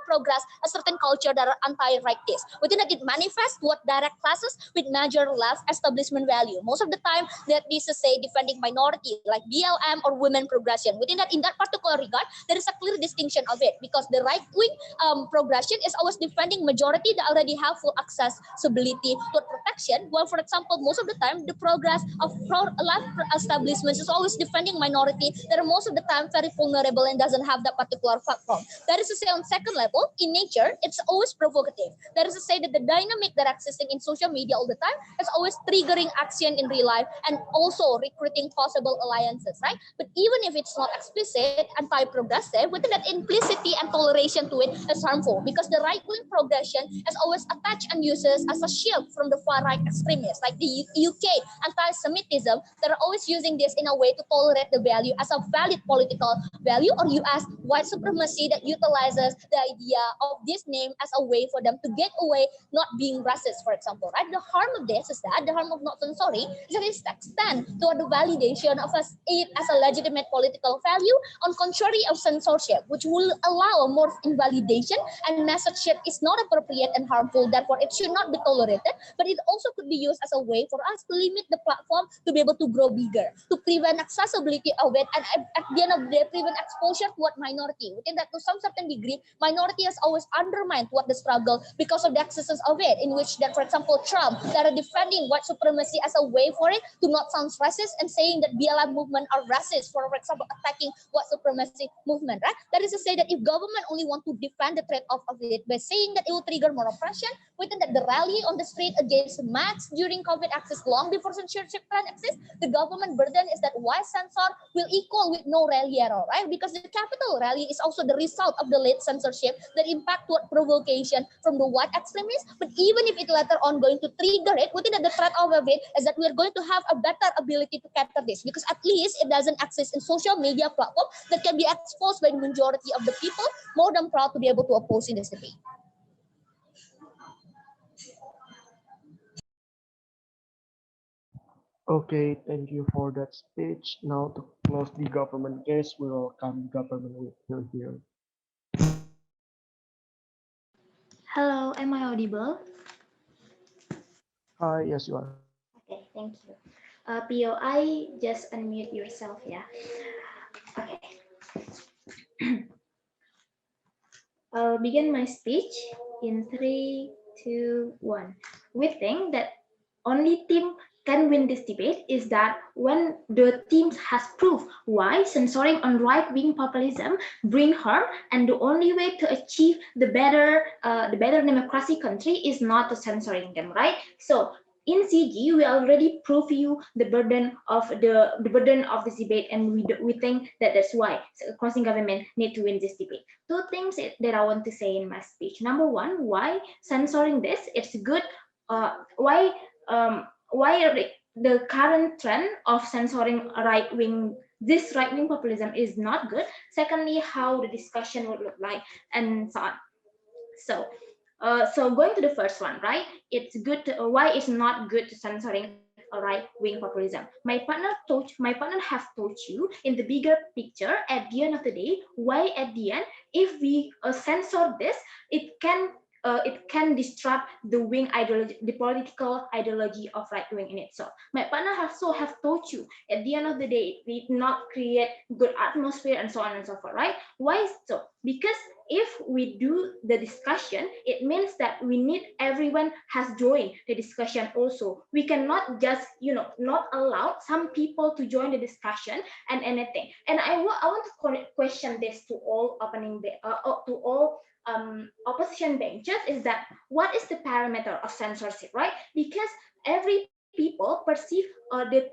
progress a certain culture that are anti-rightist. Within that, it manifests toward direct classes with major left establishment value. Most of the time, that is to say, defending minority like BLM or women progression. Within that, in that particular regard, there is a clear distinction of it because the right-wing progression is always defending majority that already have full accessibility to protection. While, for example, most of the time, the progress of left establishments is always defending minority that are most of the time very vulnerable and doesn't have that particular platform. That is to say, on second level, in nature, it's always provocative. That is to say that the dynamic that existing in social media all the time is always triggering action in real life and also recruiting possible alliances, right? But even if it's not explicit, anti-progressive, within that implicity and toleration to it is harmful because the right-wing progression is always attached and uses as a shield from the far-right extremists, like the UK anti-Semitism, that are always using this in a way to tolerate the value as a valid political value, or US white supremacy that utilizes the idea of this name as a way for them to get away not being racist, for example, right? The harm of this is that the harm of not censoring is that it extends toward the validation of it as a legitimate political value on contrary of censorship, which will allow a more invalidation and message shift is not appropriate and harmful, therefore it should not be tolerated, but it also could be used as a way for us to limit the platform to be able to grow bigger, to prevent accessibility of it, and at the end of the day, prevent exposure toward minority. We think that to some certain degree, minority has always undermined toward the struggle because of the existence of it, in which that, for example, Trump, that are defending white supremacy as a way for it to not sound racist and saying that BLM movement are racist, for example, attacking white supremacy movement, right? That is to say that if government only want to defend the threat of it by saying that it will trigger more oppression, within that the rally on the street against masks during COVID access long before censorship plan exists, the government burden is that why censor will equal with no rally at all, right? Because the capital rally is also the result of the late censorship that impact toward provocation from the white extremists. But even if it later on going to trigger it, within that the threat of it is that we're going to have a better ability to capture this, because at least it doesn't exist in social media platform that can be exposed by the majority of the people, more than proud to be able to oppose in this debate. Okay, thank you for that speech. Now to close the government case, we welcome government witness here. Hello, am I audible? Hi, yes, you are. Okay, thank you. POI, just unmute yourself, yeah. Okay. I'll begin my speech in 3, 2, 1. We think that only team can win this debate is that when the team has proved why censoring on right-wing populism bring harm, and the only way to achieve the better democracy country is not to censoring them, right? So in CG, we already prove you the burden of this debate, and we think that that's why crossing government need to win this debate. Two things that I want to say in my speech. Number one, why censoring this? It's good. Why the current trend of censoring this right-wing populism is not good. Secondly, how the discussion would look like, and so on. So going to the first one, right? It's good. Why it's not good to censoring a right-wing populism? My partner have told you in the bigger picture. At the end of the day, why at the end, if we censor this, it can disrupt the wing ideology, the political ideology of right wing in itself. My partner have told you at the end of the day, it did not create good atmosphere and so on and so forth, right? Why so? Because if we do the discussion, it means that we need everyone has joined the discussion also. We cannot just, not allow some people to join the discussion and anything. And I want to question this to all opposition benches, is that what is the parameter of censorship, right? Because every people perceive the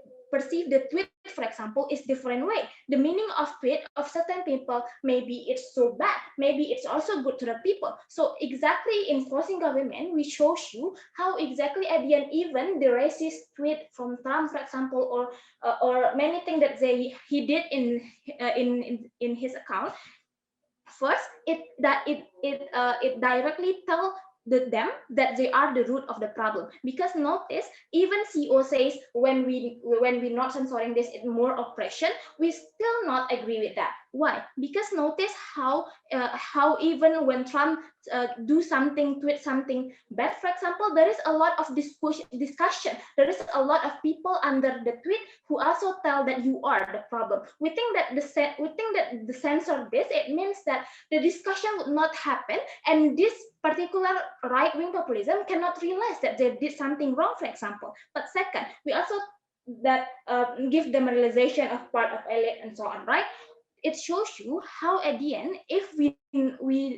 tweet, for example, is different way. The meaning of tweet of certain people, maybe it's so bad, maybe it's also good to the people. So exactly in closing government, we show you how exactly at the end, even the racist tweet from Trump, for example, or many things that he did in his account. First, it directly tell them that they are the root of the problem. Because notice, even CEO says when we not censoring this, it's more oppression. We still not agree with that. Why? Because notice how even when Trump do something, tweet something bad, for example, there is a lot of discussion. There is a lot of people under the tweet who also tell that you are the problem. We think that the censor this, it means that the discussion would not happen, and this particular right-wing populism cannot realize that they did something wrong, for example. But second, we also that give them a realization of part of elite and so on, right? it shows you how at the end, if we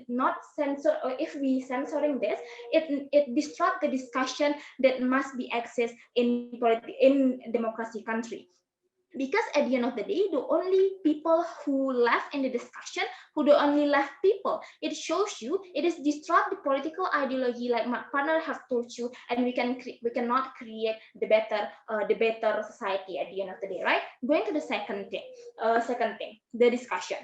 not censor, or if we censoring this, it disrupt the discussion that must be accessed in democracy country. Because at the end of the day, the only people who left in the discussion, who the only left people, it shows you it is disrupt the political ideology, like my partner have told you, and we cannot create the better society at the end of the day, right? Going to the second thing, the discussion.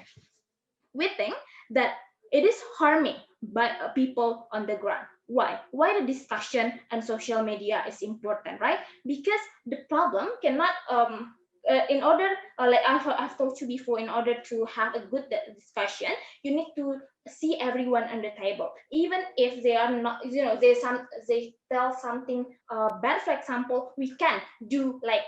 We think that it is harming by people on the ground. Why the discussion and social media is important, right? Because the problem cannot in order, like I've told you before, in order to have a good discussion, you need to see everyone on the table, even if they are not, they tell something bad. For example, we can do like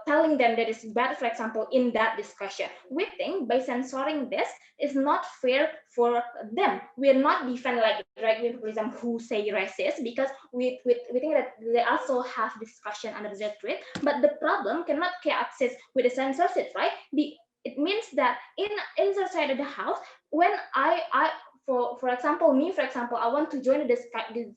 telling them that is bad, for example, in that discussion. We think by censoring this is not fair for them. We are not defend like right wing populism who say racist, because we think that they also have discussion under their tweet, but the problem cannot get access with the censorship, right? It means that in the side of the house, when I for example, me, for example, I want to join this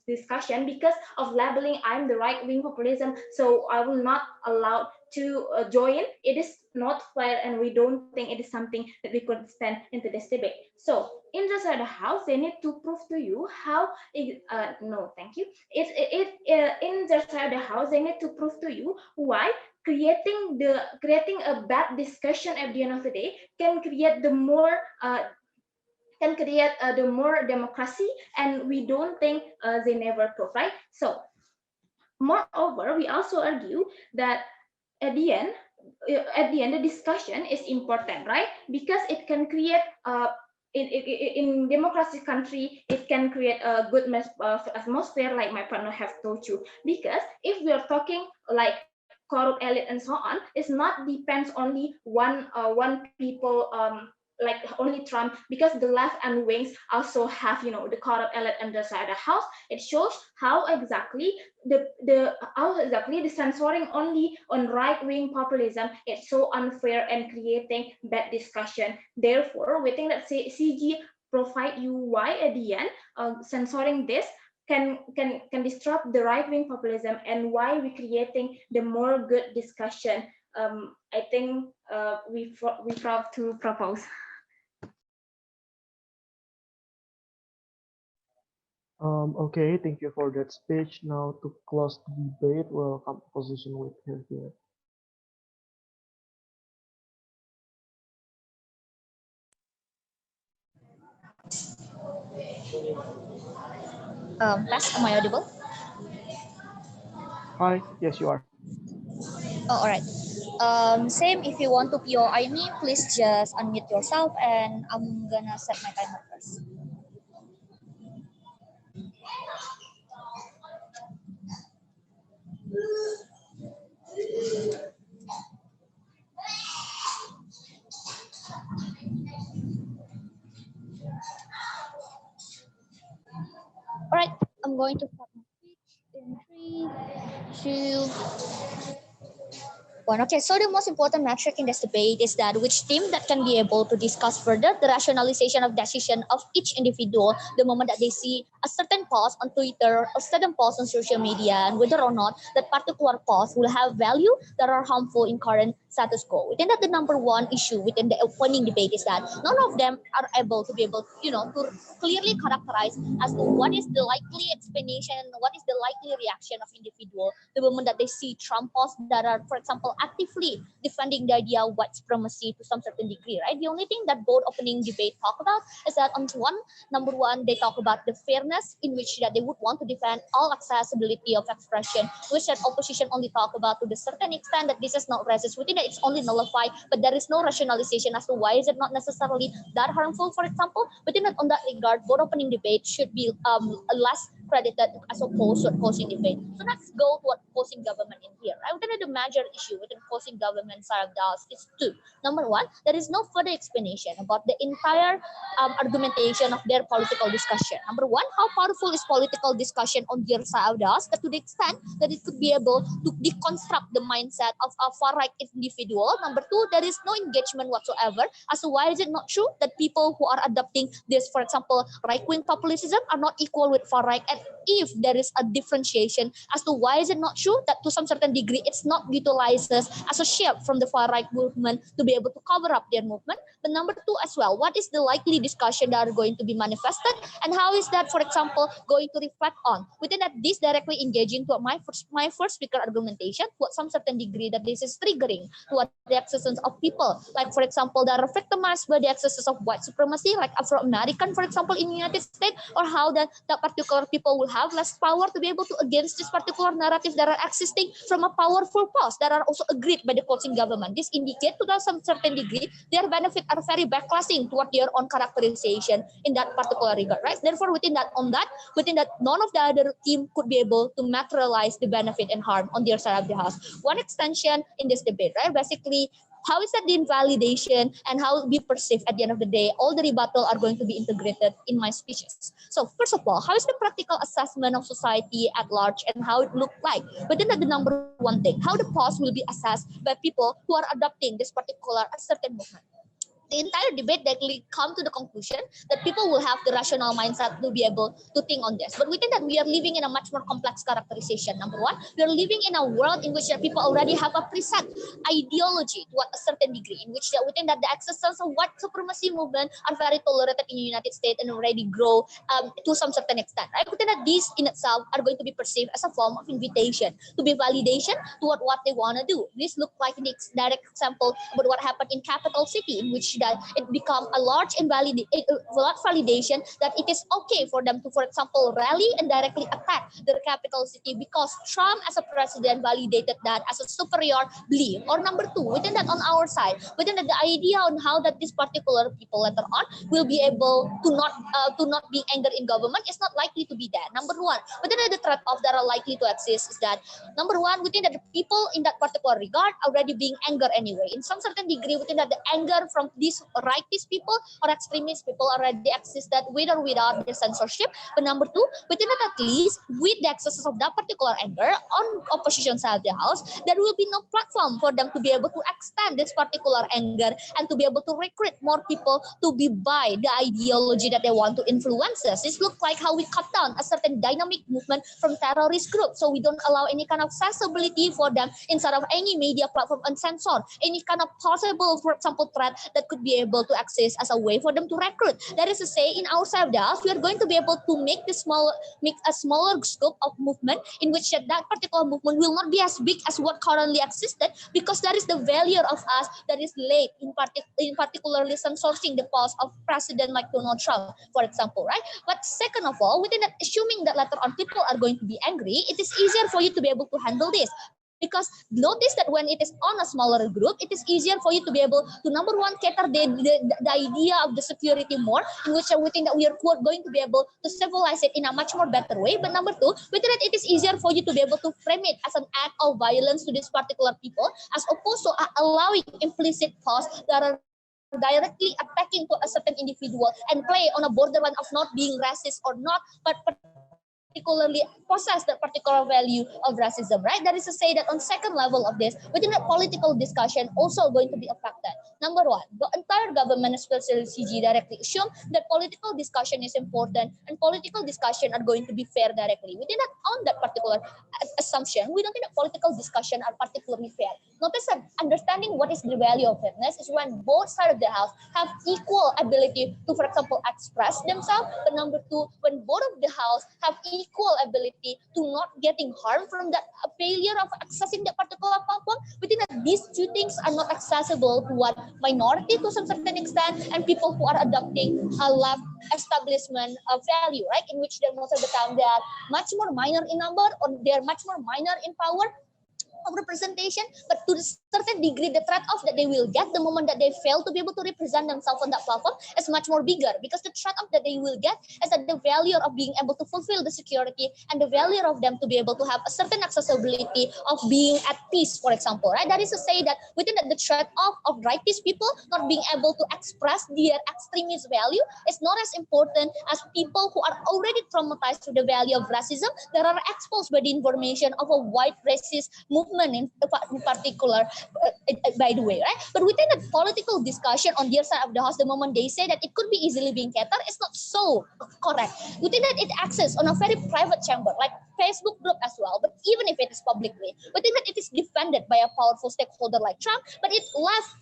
discussion because of labeling I'm the right wing populism, so I will not allow to join. It is not fair, and we don't think it is something that we could stand into this debate. So in the side of the house, they need to prove to you how no, thank you. In the side of the house, they need to prove to you why creating a bad discussion at the end of the day can create the more the more democracy, and we don't think they never prove, right? So moreover, we also argue that at the end the discussion is important, right? Because it can create in democracy country, it can create a good atmosphere, like my partner have told you. Because if we are talking like corrupt elite and so on, it's not depends only one people, like only Trump, because the left and wings also have, the corrupt elite under the house. It shows how exactly the censoring only on right wing populism is so unfair and creating bad discussion. Therefore, we think that CG provide you why at the end censoring this can disrupt the right wing populism, and why we creating the more good discussion. I think we proud to propose. Okay, thank you for that speech. Now to close the debate, we'll come to position with her here. Pass, am I audible? Hi, yes, you are. Oh, all right. Same, if you want to POI me, please just unmute yourself, and I'm gonna set my timer first. All right, I'm going to start my speech in 3, 2, 1. Okay, so the most important metric in this debate is that which team that can be able to discuss further the rationalization of decision of each individual the moment that they see a certain post on Twitter or certain post on social media, and whether or not that particular post will have value that are harmful in current status quo. We think that the number one issue within the opening debate is that none of them are able to be able, to clearly characterize as to what is the likely explanation, what is the likely reaction of individual the moment that they see Trump posts that are, for example, actively defending the idea of white supremacy to some certain degree, right? The only thing that both opening debate talk about is that number one, they talk about the fairness in which that they would want to defend all accessibility of expression, which that opposition only talk about to the certain extent that this is not racist. We think that it's only nullified, but there is no rationalization as to why is it not necessarily that harmful, for example. We think that on that regard, both opening debate should be less credited as opposed to opposing debate. So let's go to what opposing government in here. I would say the major issue with opposing government side of the house is two. Number one, there is no further explanation about the entire argumentation of their political discussion. Number one, how powerful is political discussion on their side of the house, that to the extent that it could be able to deconstruct the mindset of a far-right individual. Number two, there is no engagement whatsoever as to why is it not true that people who are adopting this, for example, right-wing populism are not equal with far-right, and if there is a differentiation as to why is it not true that to some certain degree it's not utilizes as a shield from the far-right movement to be able to cover up their movement. But number two as well, what is the likely discussion that are going to be manifested, and how is that, for example, going to reflect on within that this directly engaging to my first speaker argumentation to some certain degree that this is triggering to the excesses of people, like for example that are victimized by the excesses of white supremacy, like Afro-American, for example, in the United States, or how that particular people will have less power to be able to against this particular narrative that are existing from a powerful cause that are also agreed by the opposing government. This indicate to some certain degree their benefit are very backlashing toward their own characterization in that particular regard, right? Therefore, within that, none of the other team could be able to materialize the benefit and harm on their side of the house. One extension in this debate, right? Basically, how is that the invalidation and how it be perceived at the end of the day, all the rebuttal are going to be integrated in my speeches. So first of all, how is the practical assessment of society at large and how it look like? But then the number one thing, how the pause will be assessed by people who are adopting this particular a certain movement. The entire debate directly come to the conclusion that people will have the rational mindset to be able to think on this. But within that, we are living in a much more complex characterization. Number one, we are living in a world in which people already have a preset ideology to a certain degree, in which within that the excesses of white supremacy movement are very tolerated in the United States and already grow to some certain extent. Right? Within that, these in itself are going to be perceived as a form of invitation to be validation to what they want to do. This look like the direct example about what happened in capital city, in which that it become a large validation that it is okay for them to, for example, rally and directly attack their capital city because Trump as a president validated that as a superior belief. Or number two, within that on our side, within that the idea on how that this particular people later on will be able to not be angered in government is not likely to be there. Number one, within the threat of that are likely to exist is that number one, within that the people in that particular regard already being angered anyway. In some certain degree, within that the anger from these rightist people or extremist people already existed with or without the censorship. But number two, within that at least with the excesses of that particular anger on opposition side of the house, there will be no platform for them to be able to extend this particular anger and to be able to recruit more people to be by the ideology that they want to influence us. This looks like how we cut down a certain dynamic movement from terrorist groups. So we don't allow any kind of accessibility for them inside of any media platform uncensored, any kind of possible, for example, threat that could be able to access as a way for them to recruit. That is to say, in our side of the house, we are going to be able to make a smaller scope of movement in which that particular movement will not be as big as what currently existed, because that is the value of us that is laid in particularly censoring the post of President like Donald Trump, for example, right? But second of all, within that, assuming that later on people are going to be angry, it is easier for you to be able to handle this. Because notice that when it is on a smaller group, it is easier for you to be able to, number one, cater the idea of the security more, in which we think that we are going to be able to civilize it in a much more better way. But number two, with that, it is easier for you to be able to frame it as an act of violence to these particular people, as opposed to allowing implicit pause that are directly attacking to a certain individual and play on a borderline of not being racist or not, but particularly possess that particular value of racism, right? That is to say that on second level of this, within the political discussion also going to be affected. Number one, the entire government, especially CG, directly assume that political discussion is important and political discussion are going to be fair directly. Within that, on that particular assumption, we don't think that political discussion are particularly fair. Notice that understanding what is the value of fairness is when both sides of the house have equal ability to, for example, express themselves. But number two, when both of the house have equal ability to not getting harmed from that failure of accessing that particular platform, within that these two things are not accessible to what minority to some certain extent and people who are adopting a left establishment of value, right? In which they're most of the time they are much more minor in number or they're much more minor in power of representation, but to the certain degree, the trade-off that they will get the moment that they fail to be able to represent themselves on that platform is much more bigger, because the trade-off that they will get is that the value of being able to fulfill the security and the value of them to be able to have a certain accessibility of being at peace, for example, right? That is to say that within the trade-off of righteous people not being able to express their extremist value is not as important as people who are already traumatized with the value of racism that are exposed by the information of a white racist movement in particular, by the way, right? But within the political discussion on their side of the house, the moment they say that it could be easily being catered, it's not so correct. Within that, it access on a very private chamber, like Facebook group as well. But even if it is publicly, within that, it is defended by a powerful stakeholder like Trump, but it left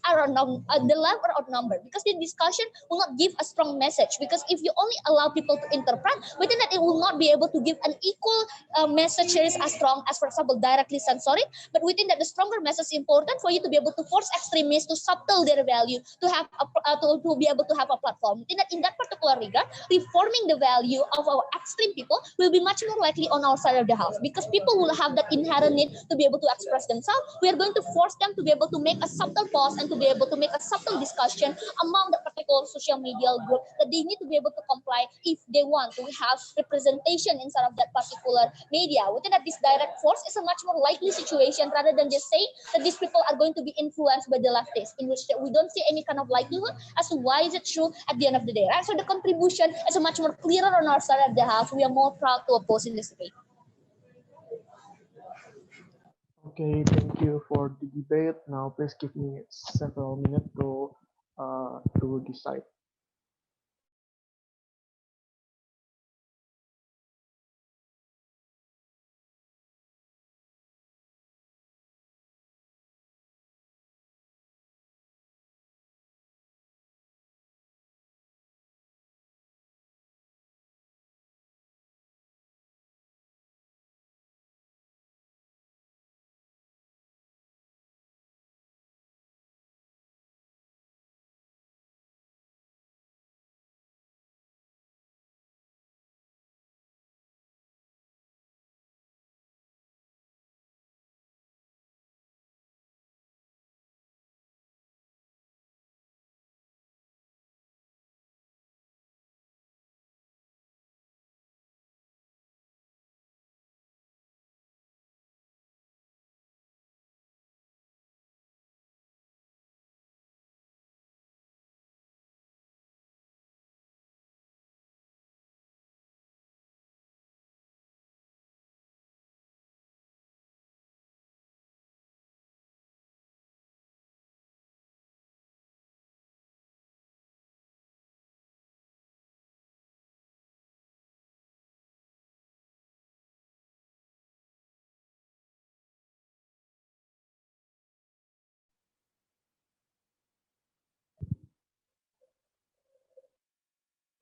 the left are outnumbered, because the discussion will not give a strong message. Because if you only allow people to interpret, within that, it will not be able to give an equal message as strong as, for example, directly censoring. But within that, the stronger message is important for you to be able to force extremists to subtle their value, to have to be able to have a platform. In that particular regard, reforming the value of our extreme people will be much more likely on our side of the house, because people will have that inherent need to be able to express themselves. We are going to force them to be able to make a subtle pause and to be able to make a subtle discussion among the particular social media group that they need to be able to comply if they want to have representation inside of that particular media. Within that, this direct force is a much more likely situation rather than just saying that these people are going to be influenced by the leftists, in which we don't see any kind of likelihood as to why is it true at the end of the day, right? So the contribution is a much more clearer on our side of the house. We are more proud to oppose in this debate. Okay, thank you for the debate. Now, please give me several minutes to decide.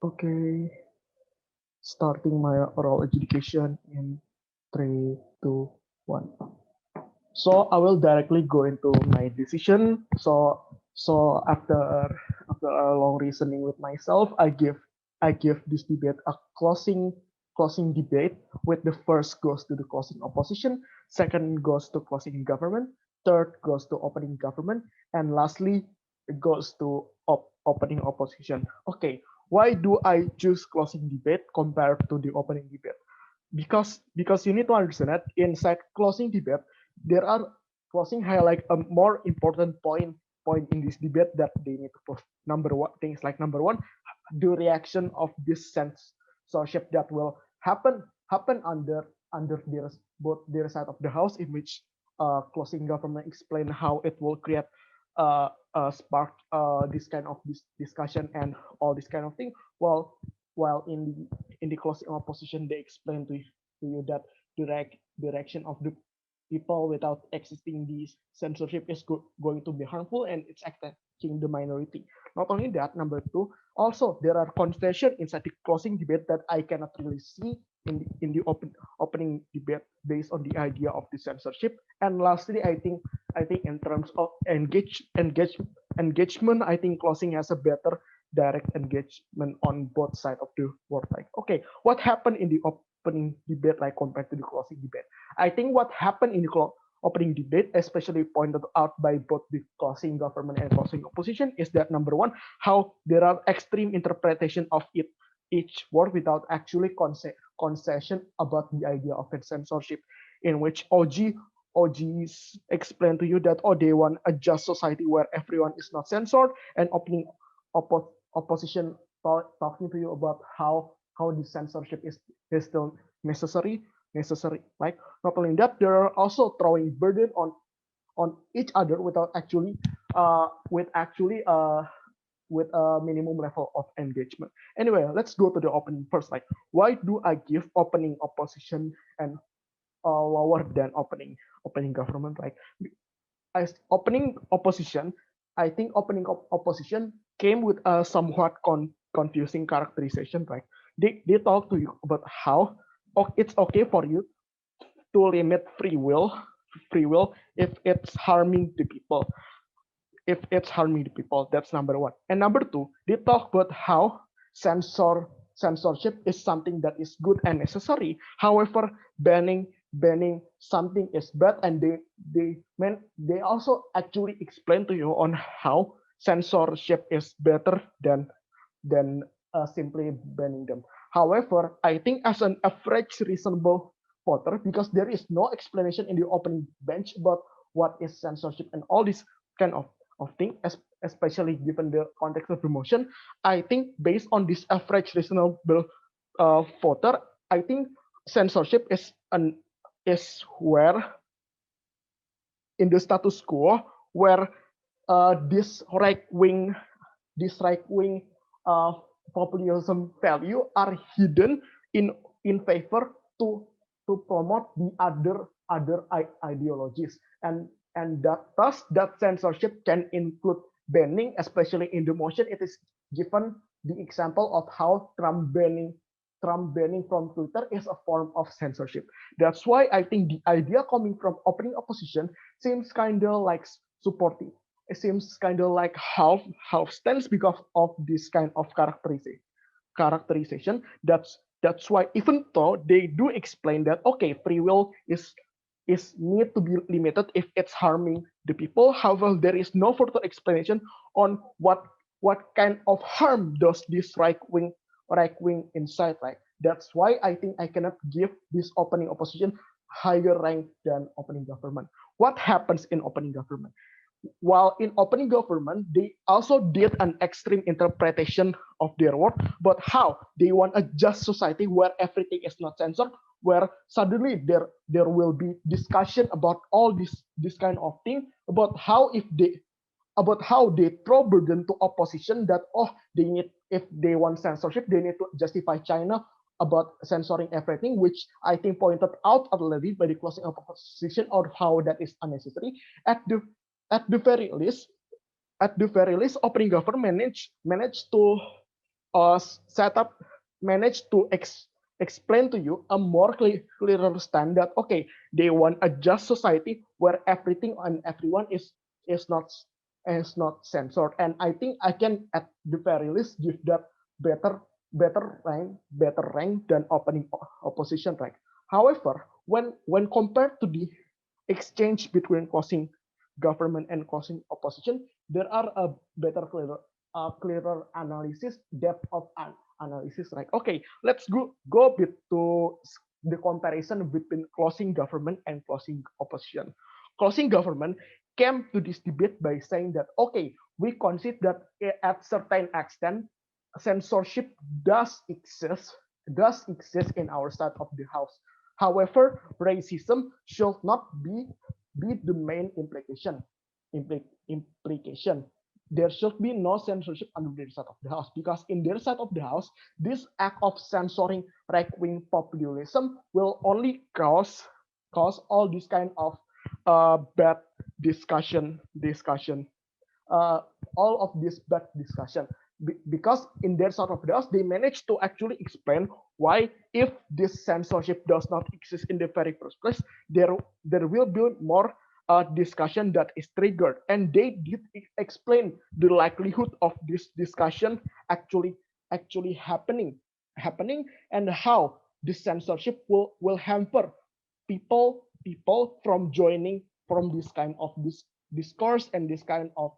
Okay, starting my oral adjudication in 3, 2, 1. So I will directly go into my decision. So after a long reasoning with myself, I give this debate a closing debate, with the first goes to the closing opposition, second goes to closing government, third goes to opening government, and lastly it goes to opening opposition. Okay, why do I choose closing debate compared to the opening debate? Because you need to understand that inside closing debate there are closing highlight a more important point in this debate that they need to prove. Number one, the reaction of this censorship that will happen under both their side of the house, in which closing government explain how it will create spark this kind of discussion and all this kind of thing, while in the closing opposition they explain to you that direction of the people without existing this censorship is going to be harmful and it's attacking the minority. Not only that, number two, also there are confession inside the closing debate that I cannot really see in the opening debate based on the idea of the censorship. And lastly, I think in terms of engagement, I think closing has a better direct engagement on both sides of the word. Like, okay, what happened in the opening debate like compared to the closing debate? I think what happened in the opening debate, especially pointed out by both the closing government and closing opposition, is that number one, how there are extreme interpretation of each word without actually concession about the idea of censorship, in which OGs explain to you that, oh, they want a just society where everyone is not censored, and opening opposition talking to you about how the censorship is still necessary. Like, not only that, they're also throwing burden on each other without actually with a minimum level of engagement. Anyway, let's go to the opening first. Like, why do I give opening opposition and lower than opening government? Like, as opening opposition, I think opening opposition came with a somewhat confusing characterization. Right? They talk to you about how it's okay for you to limit free will if it's harming the people. If it's harming the people, that's number one. And number two, they talk about how censorship is something that is good and necessary. However, banning something is bad, and they also actually explain to you on how censorship is better than simply banning them. However, I think as an average reasonable voter, because there is no explanation in the opening bench about what is censorship and all this kind of thing, especially given the context of the motion, I think based on this average reasonable voter, I think censorship is where in the status quo where this right wing uh, populism value are hidden in favor to promote the other ideologies, and that thus that censorship can include banning, especially in the motion it is given the example of how Trump banning from Twitter is a form of censorship. That's why I think the idea coming from opening opposition seems kind of like supportive. It seems kind of like half stance because of this kind of characterization. That's why, even though they do explain that, okay, free will is need to be limited if it's harming the people. However, there is no further explanation on what kind of harm does this right wing insight. Like, that's why I think I cannot give this opening opposition higher rank than opening government. What happens in opening government? While in opening government, they also did an extreme interpretation of their work, but how they want a just society where everything is not censored, where suddenly there will be discussion about all this kind of thing, about how they throw burden to opposition that, oh, they need, if they want censorship, they need to justify China about censoring everything, which I think pointed out already by the closing of opposition, or how that is unnecessary. At the at the very least, opening government managed to set up, managed to explain to you a more clearer standard. Okay, they want a just society where everything and everyone is not censored, and I think I can at the very least give that better rank than opening opposition rank. However, when compared to the exchange between closing government and closing opposition, there are a clearer analysis, depth of analysis. Right? Okay, let's go a bit to the comparison between closing government and closing opposition. Closing government came to this debate by saying that, okay, we concede that at certain extent censorship does exist in our side of the house. However, racism should not be the main implication. There should be no censorship on their side of the house, because in their side of the house, this act of censoring right-wing populism will only cause all this kind of bad discussion, uh, all of this bad discussion, because in their sort of house they managed to actually explain why, if this censorship does not exist in the very first place, there will be more discussion that is triggered, and they did explain the likelihood of this discussion actually happening, and how this censorship will hamper people from joining from this kind of discourse and this kind of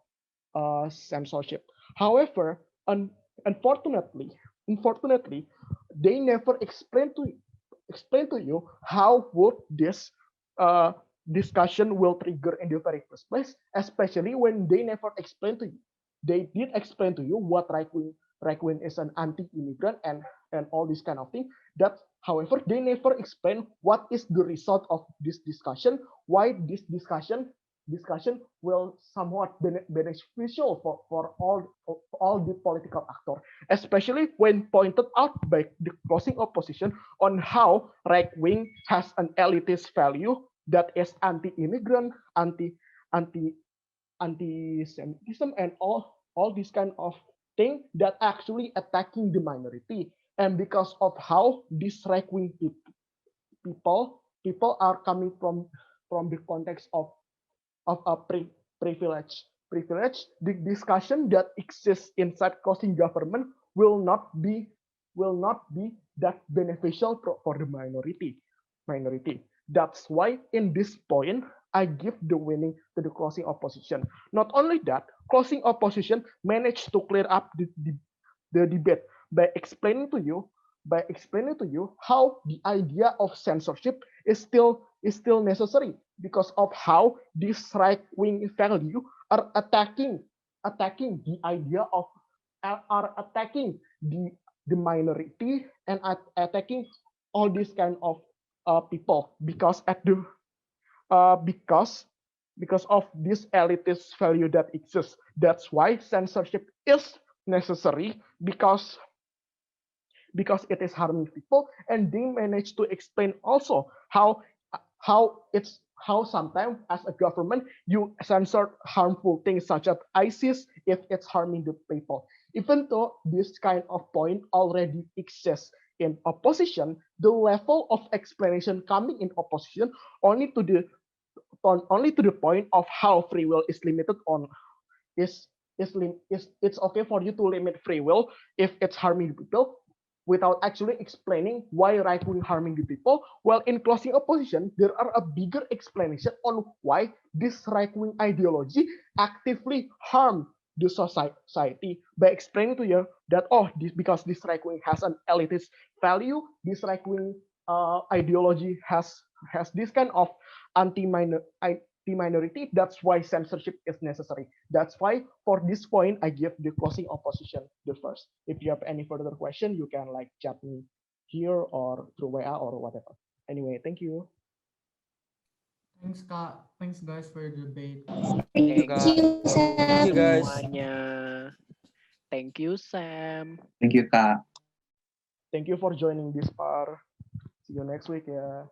censorship. However, unfortunately, they never explain to you how would this discussion will trigger in the very first place, especially when they never explain to you. They did explain to you what right wing is an anti-immigrant and all this kind of thing. That, however, they never explain what is the result of this discussion, why this discussion will somewhat beneficial for all the political actors, especially when pointed out by the closing opposition on how right wing has an elitist value that is anti-immigrant, anti anti-Semitism, and all these kind of thing that actually attacking the minority. And because of how these right wing people are coming from the context of a privilege, the discussion that exists inside closing government will not be that beneficial for the minority. That's why in this point I give the winning to the closing opposition. Not only that, closing opposition managed to clear up the debate by explaining to you how the idea of censorship is still necessary because of how these right wing value are attacking the idea of are attacking the minority and attacking all these kind of people because at the because of this elitist value that exists. That's why censorship is necessary because it is harming people, and they manage to explain also how sometimes as a government you censor harmful things such as ISIS if it's harming the people. Even though this kind of point already exists in opposition, the level of explanation coming in opposition only to the point of how free will is limited on is it's okay for you to limit free will if it's harming people without actually explaining why right wing harming the people. Well, in closing opposition, there are a bigger explanation on why this right wing ideology actively harm the society by explaining to you that this because this right wing has an elitist value, this right wing ideology has this kind of anti-minority. That's why censorship is necessary. That's why for this point I give the closing opposition the first. If you have any further question, you can like chat me here or through WA or whatever. Anyway, thank you. Thanks, Kak. Thanks, guys, for the debate. Thank you, Thank Kak. you, Thank you, Sam. guys. Semuanya. Thank you, Sam. Thank you, Kak. Thank you for joining this part. See you next week ya.